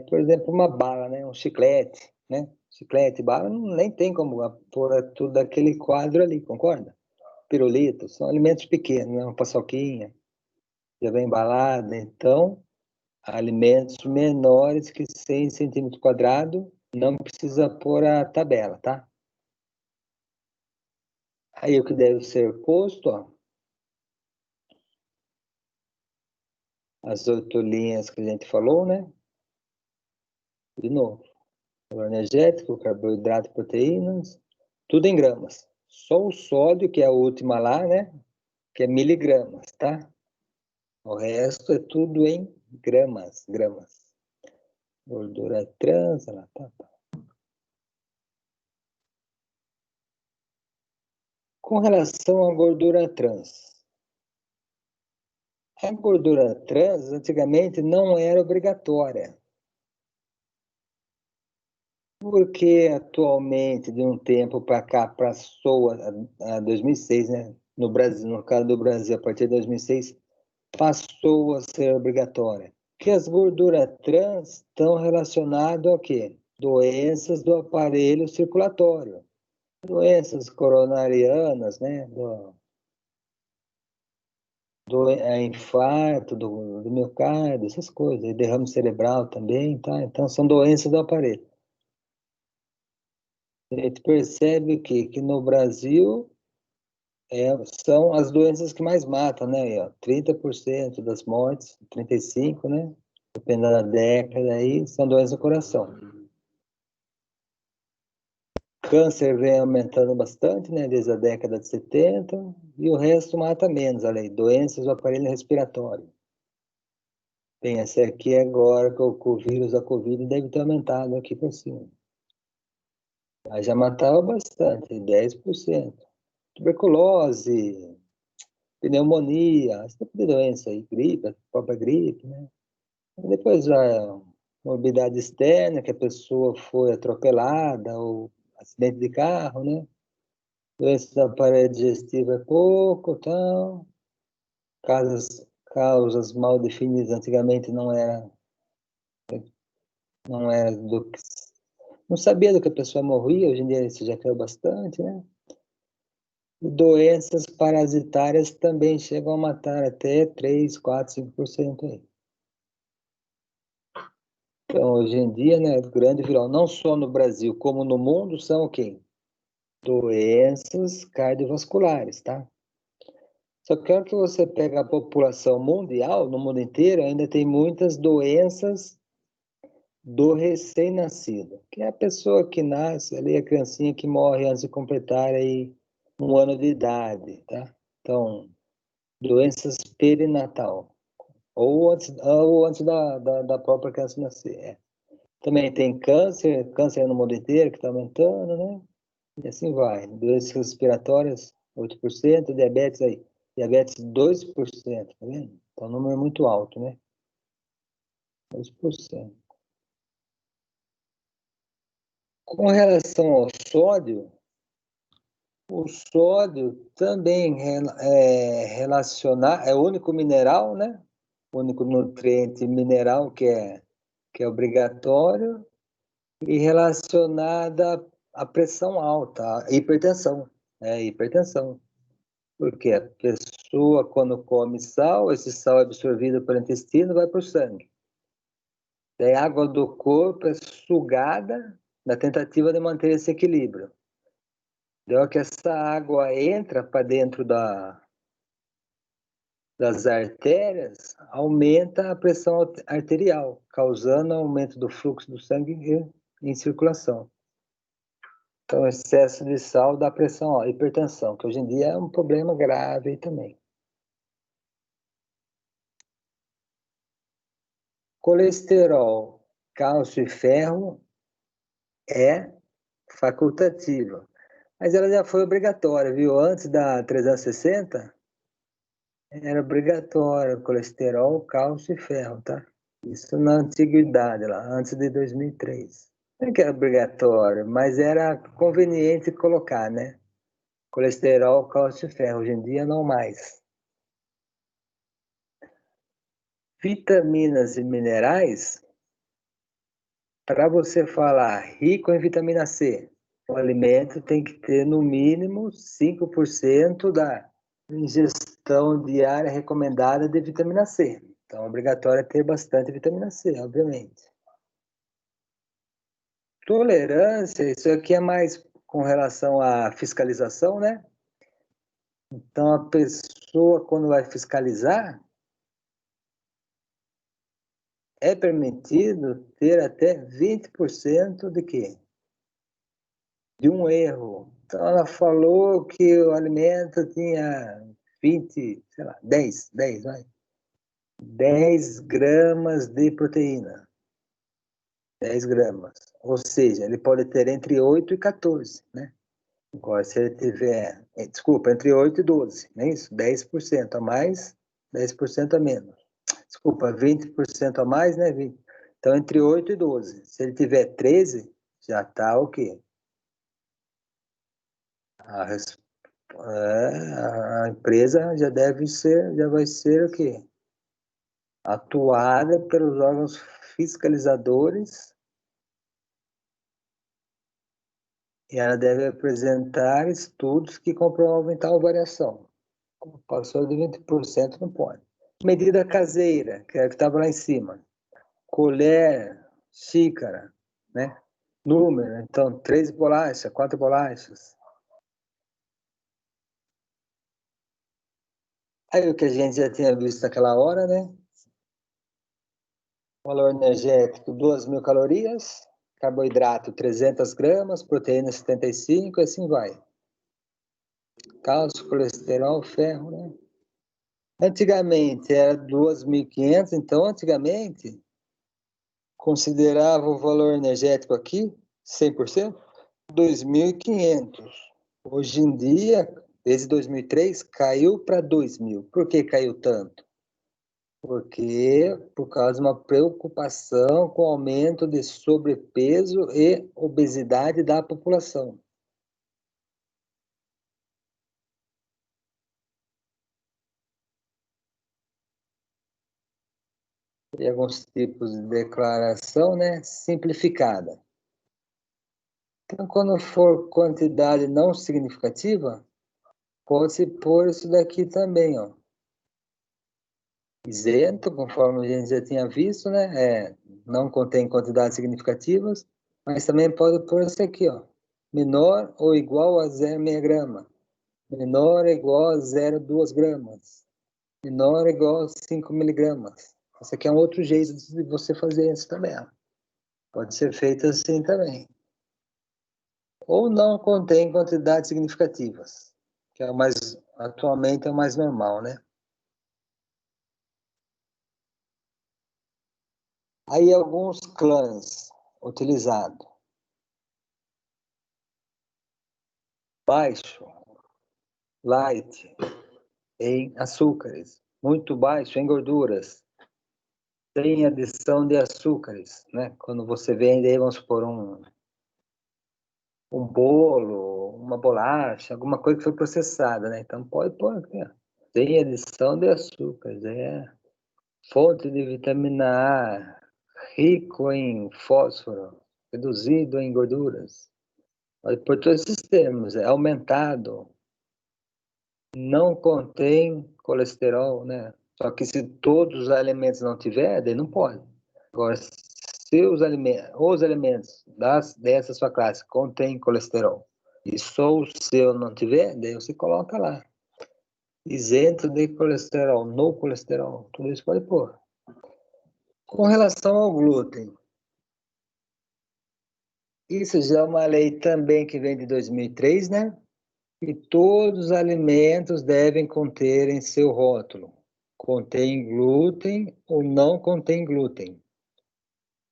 Por exemplo, uma bala, né? Um chiclete, né? Chiclete, bala, nem tem como pôr tudo aquele quadro ali, concorda? Pirulito, são alimentos pequenos, né? Uma paçoquinha, já vem embalada. Então, alimentos menores que 100 centímetros quadrados, não precisa pôr a tabela, tá? Aí o que deve ser posto, ó, as 8 linhas que a gente falou, né? De novo. Valor energético, carboidrato, proteínas, tudo em gramas. Só o sódio, que é a última lá, né? Que é miligramas, tá? O resto é tudo em gramas, gramas. Gordura trans, lá, tá. Com relação à gordura trans. A gordura trans, antigamente, não era obrigatória. Porque atualmente, de um tempo para cá, passou a 2006, né? No Brasil, no caso do Brasil, a partir de 2006, passou a ser obrigatória. Que as gorduras trans estão relacionadas ao quê? Doenças do aparelho circulatório. Doenças coronarianas, né? Infarto do miocárdio, essas coisas. Derrame cerebral também, tá? Então, são doenças do aparelho. A gente percebe que no Brasil são as doenças que mais matam, né? Aí, ó, 30% das mortes, 35%, né? Dependendo da década aí, são doenças do coração. Câncer vem aumentando bastante, né? Desde a década de 70, e o resto mata menos, além doenças do aparelho respiratório. Tem essa aqui agora, que o vírus da Covid deve ter aumentado aqui por cima. Mas já matava bastante, 10%. Tuberculose, pneumonia, esse tipo de doença aí, gripe, a própria gripe, né? Depois a morbidade externa, que a pessoa foi atropelada, ou acidente de carro, né? Doença do aparelho digestivo é pouco, tal. Causas mal definidas antigamente não era não sabia do que a pessoa morria, hoje em dia isso já caiu bastante, né? E doenças parasitárias também chegam a matar até 3, 4, 5% aí. Então, hoje em dia, né, o grande vilão, não só no Brasil, como no mundo, são o quê? Doenças cardiovasculares, tá? Só quero que você pegue a população mundial, no mundo inteiro, ainda tem muitas doenças do recém-nascido, que é a pessoa que nasce ali, a criancinha que morre antes de completar aí 1 ano de idade, tá? Então, doenças perinatal, ou antes da própria criança nascer. Também tem câncer no mundo inteiro que está aumentando, né? E assim vai. Doenças respiratórias, 8%, diabetes 2%, tá vendo? Então, o número é muito alto, né? 2%. Com relação ao sódio, o sódio também é o único mineral, né? O único nutriente mineral que é obrigatório e relacionada à pressão alta, à hipertensão. Hipertensão. Porque a pessoa, quando come sal, esse sal é absorvido pelo intestino e vai para o sangue. Daí a água do corpo é sugada na tentativa de manter esse equilíbrio. Daí que essa água entra para dentro das artérias, aumenta a pressão arterial, causando aumento do fluxo do sangue em circulação. Então, excesso de sal dá pressão, hipertensão, que hoje em dia é um problema grave também. Colesterol, cálcio e ferro é facultativa, mas ela já foi obrigatória, viu? Antes da 360, era obrigatório colesterol, cálcio e ferro, tá? Isso na antiguidade, lá, antes de 2003. Não é que era obrigatório, mas era conveniente colocar, né? Colesterol, cálcio e ferro. Hoje em dia, não mais. Vitaminas e minerais, para você falar rico em vitamina C, o alimento tem que ter no mínimo 5% da ingestão diária recomendada de vitamina C. Então, é obrigatório ter bastante vitamina C, obviamente. Tolerância, isso aqui é mais com relação à fiscalização, né? Então, a pessoa, quando vai fiscalizar, é permitido ter até 20% de quê? De um erro. Então, ela falou que o alimento tinha 20, sei lá, 10, vai. 10 gramas de proteína. 10 gramas. Ou seja, ele pode ter entre 8 e 14, né? Agora, se ele tiver, desculpa, entre 8 e 12, não é isso? 10% a mais, 10% a menos. Desculpa, 20% a mais, né? 20. Então, entre 8 e 12. Se ele tiver 13, já está o quê? A, a empresa já deve ser, já vai ser o quê? Atuada pelos órgãos fiscalizadores e ela deve apresentar estudos que comprovem tal variação. Passou de 20%, não pode. Medida caseira, que é a que estava lá em cima. Colher, xícara, né? Número, então, 3 bolachas, 4 bolachas. Aí o que a gente já tinha visto naquela hora, né? Valor energético, 2.000 calorias. Carboidrato, 300 gramas. Proteína, 75, e assim vai. Cálcio, colesterol, ferro, né? Antigamente era 2.500, então antigamente considerava o valor energético aqui 100%, 2.500. Hoje em dia, desde 2003, caiu para 2.000. Por que caiu tanto? Porque por causa de uma preocupação com o aumento de sobrepeso e obesidade da população. E alguns tipos de declaração, né, simplificada. Então, quando for quantidade não significativa, pode-se pôr isso daqui também, ó. Isento, conforme a gente já tinha visto, né? Não contém quantidades significativas, mas também pode pôr isso aqui, ó. Menor ou igual a 0,6 grama. Menor ou igual a 0,2 gramas. Menor ou igual a 5 miligramas. Esse aqui é um outro jeito de você fazer isso também, ó. Pode ser feito assim também. Ou não contém quantidades significativas, que é o mais, atualmente é o mais normal, né? Aí alguns clãs utilizados. Baixo, light, em açúcares. Muito baixo em gorduras. Sem adição de açúcares, né? Quando você vende aí, vamos supor, um bolo, uma bolacha, alguma coisa que foi processada, né? Então pode pôr aqui, ó. Sem adição de açúcares, fonte de vitamina A, rico em fósforo, reduzido em gorduras. Pode pôr todos esses termos, aumentado, não contém colesterol, né? Só que se todos os alimentos não tiver, daí não pode. Agora, se os alimentos dessa sua classe contêm colesterol e só o seu não tiver, daí você coloca lá. Isento de colesterol, no colesterol, tudo isso pode pôr. Com relação ao glúten, isso já é uma lei também que vem de 2003, né? E todos os alimentos devem conter em seu rótulo: contém glúten ou não contém glúten.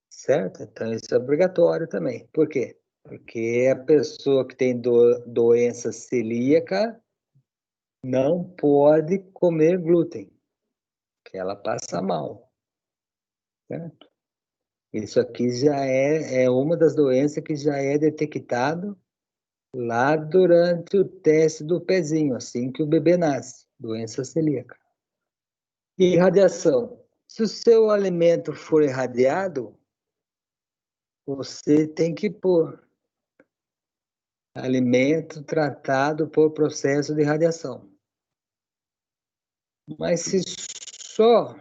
Certo? Então, isso é obrigatório também. Por quê? Porque a pessoa que tem doença celíaca não pode comer glúten, que ela passa mal. Certo? Isso aqui já é uma das doenças que já é detectado lá durante o teste do pezinho, assim que o bebê nasce, doença celíaca. E radiação. Se o seu alimento for irradiado, você tem que pôr alimento tratado por processo de radiação. Mas se só,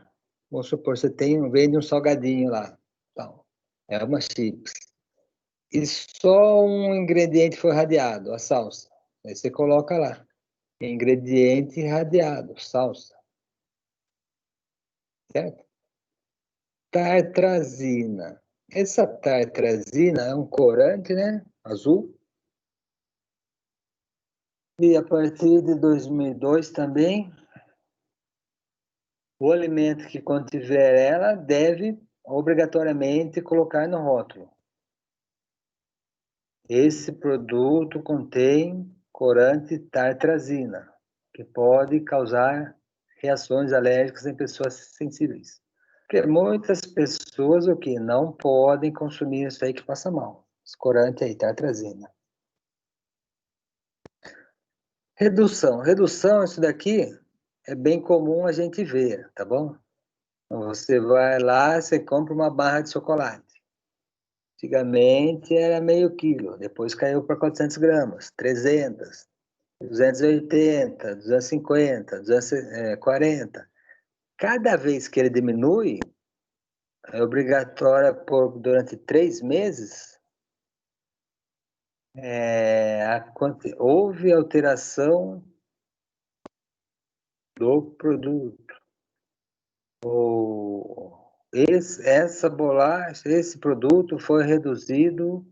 vamos supor, você vende um salgadinho lá, então, é uma chips, e só um ingrediente foi radiado, a salsa. Aí você coloca lá, ingrediente radiado, salsa. Certo? tartrazina. Essa tartrazina é um corante, né? Azul. E a partir de 2002 também, o alimento que contiver ela deve obrigatoriamente colocar no rótulo. Esse produto contém corante tartrazina, que pode causar reações alérgicas em pessoas sensíveis. Porque muitas pessoas o que não podem consumir isso aí que passa mal. Esse corante aí, tartrazina. Redução. Redução, isso daqui é bem comum a gente ver, tá bom? Você vai lá, você compra uma barra de chocolate. Antigamente era meio quilo, depois caiu para 400 gramas, 300, 280, 250, 240. Cada vez que ele diminui, é obrigatório por durante 3 meses, houve alteração do produto. Essa bolacha, esse produto foi reduzido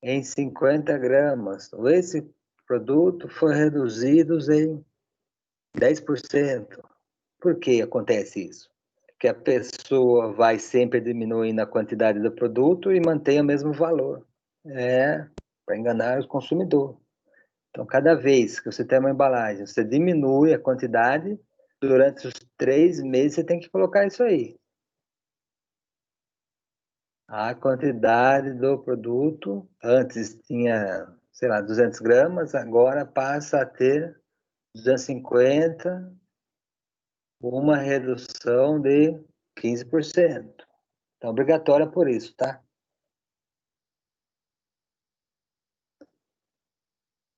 em 50 gramas. Esse produto foi reduzido em 10%. Por que acontece isso? Que a pessoa vai sempre diminuindo a quantidade do produto e mantém o mesmo valor. Para enganar o consumidor. Então, cada vez que você tem uma embalagem, você diminui a quantidade, durante os 3 meses você tem que colocar isso aí. A quantidade do produto, antes tinha, sei lá, 200 gramas, agora passa a ter 250, uma redução de 15%. Então, obrigatória por isso, tá?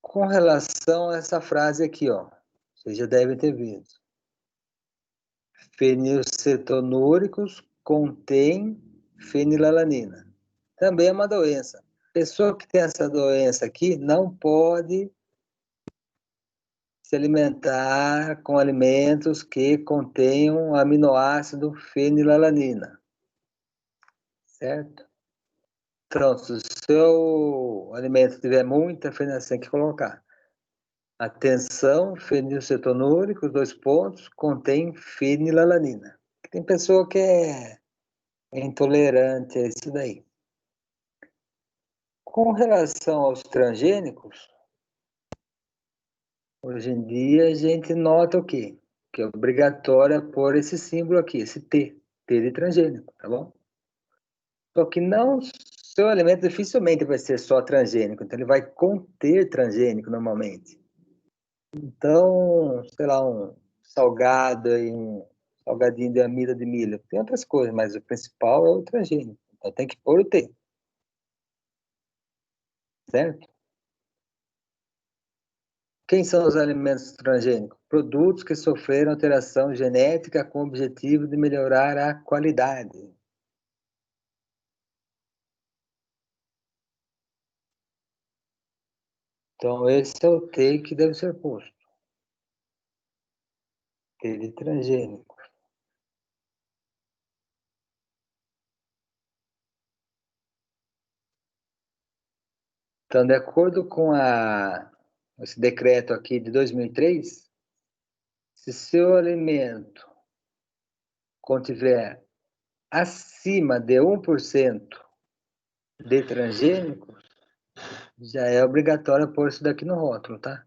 Com relação a essa frase aqui, ó, vocês já devem ter visto. Fenilcetonúricos contém fenilalanina. Também é uma doença. Pessoa que tem essa doença aqui não pode se alimentar com alimentos que contenham aminoácido fenilalanina. Certo? Então, se o seu alimento tiver muita fenilalanina, você tem que colocar. Atenção, fenilcetonúrico, 2 pontos, contém fenilalanina. Tem pessoa que é intolerante a isso daí. Com relação aos transgênicos, hoje em dia a gente nota o quê? Que é obrigatório pôr esse símbolo aqui, esse T, T de transgênico, tá bom? Só que não, seu alimento dificilmente vai ser só transgênico, então ele vai conter transgênico normalmente. Então, sei lá, um salgado e um salgadinho de amida de milho. Tem outras coisas, mas o principal é o transgênico. Então tem que pôr o T. Certo? Quem são os alimentos transgênicos? Produtos que sofreram alteração genética com o objetivo de melhorar a qualidade. Então, esse é o T que deve ser posto. T de transgênico. Então, de acordo com esse decreto aqui de 2003, se seu alimento contiver acima de 1% de transgênicos, já é obrigatório pôr isso daqui no rótulo, tá?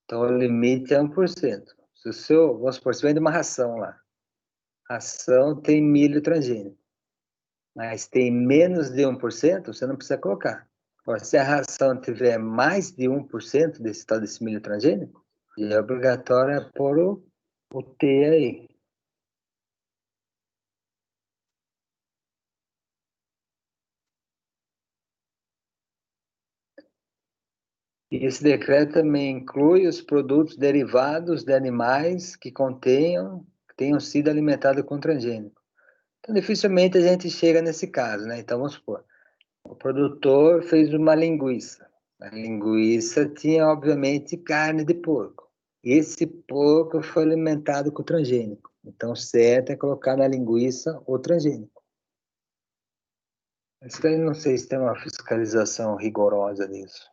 Então, o limite é 1%. Se o seu, vamos supor, você vende uma ração lá. Ração tem milho transgênico. Mas tem menos de 1%, você não precisa colocar. Agora, se a ração tiver mais de 1% desse tal desse milho transgênico, é obrigatório pôr o T aí. E esse decreto também inclui os produtos derivados de animais que tenham sido alimentados com transgênico. Então, dificilmente a gente chega nesse caso, né? Então, vamos supor, o produtor fez uma linguiça. A linguiça tinha, obviamente, carne de porco. Esse porco foi alimentado com transgênico. Então, certo é colocar na linguiça o transgênico. Isso daí não sei se tem uma fiscalização rigorosa nisso.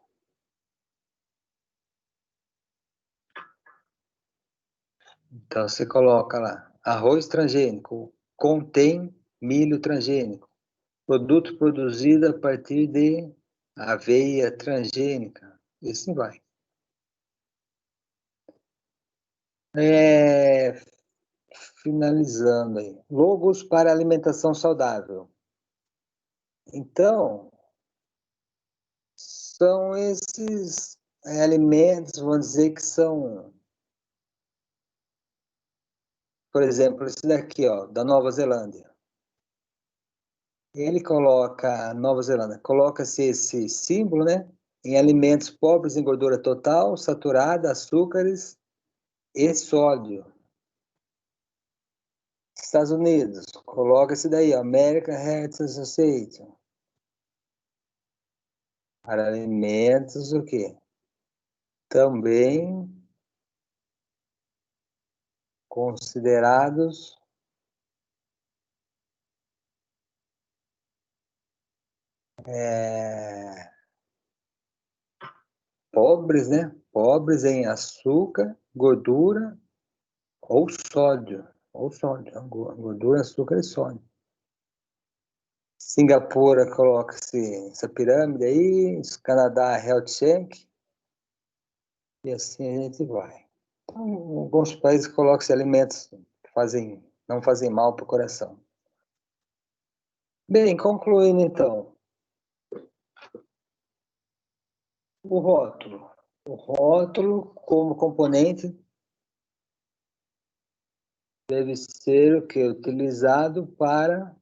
Então, você coloca lá, arroz transgênico, contém milho transgênico, produto produzido a partir de aveia transgênica, e assim vai. Finalizando aí, logos para alimentação saudável. Então, são esses alimentos, vamos dizer que são, por exemplo, esse daqui, ó, da Nova Zelândia. Ele coloca, Nova Zelândia, coloca-se esse símbolo, né, em alimentos pobres em gordura total, saturada, açúcares e sódio. Estados Unidos, coloca-se daí, ó, American Heart Association. Para alimentos, o quê? Também considerados pobres, né? Pobres em açúcar, gordura ou sódio. Ou sódio, gordura, açúcar e sódio. Singapura coloca-se essa pirâmide aí, Canadá, Health Check, e assim a gente vai. Então, alguns países colocam-se alimentos que não fazem mal para o coração. Bem, concluindo então, o rótulo. O rótulo, como componente, deve ser o que? Utilizado para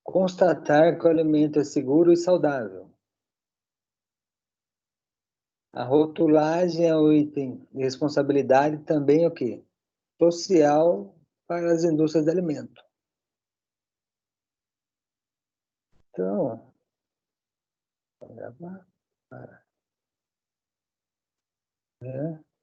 constatar que o alimento é seguro e saudável. A rotulagem é o item de responsabilidade também o quê? Social para as indústrias de alimento. Então, vou gravar. É.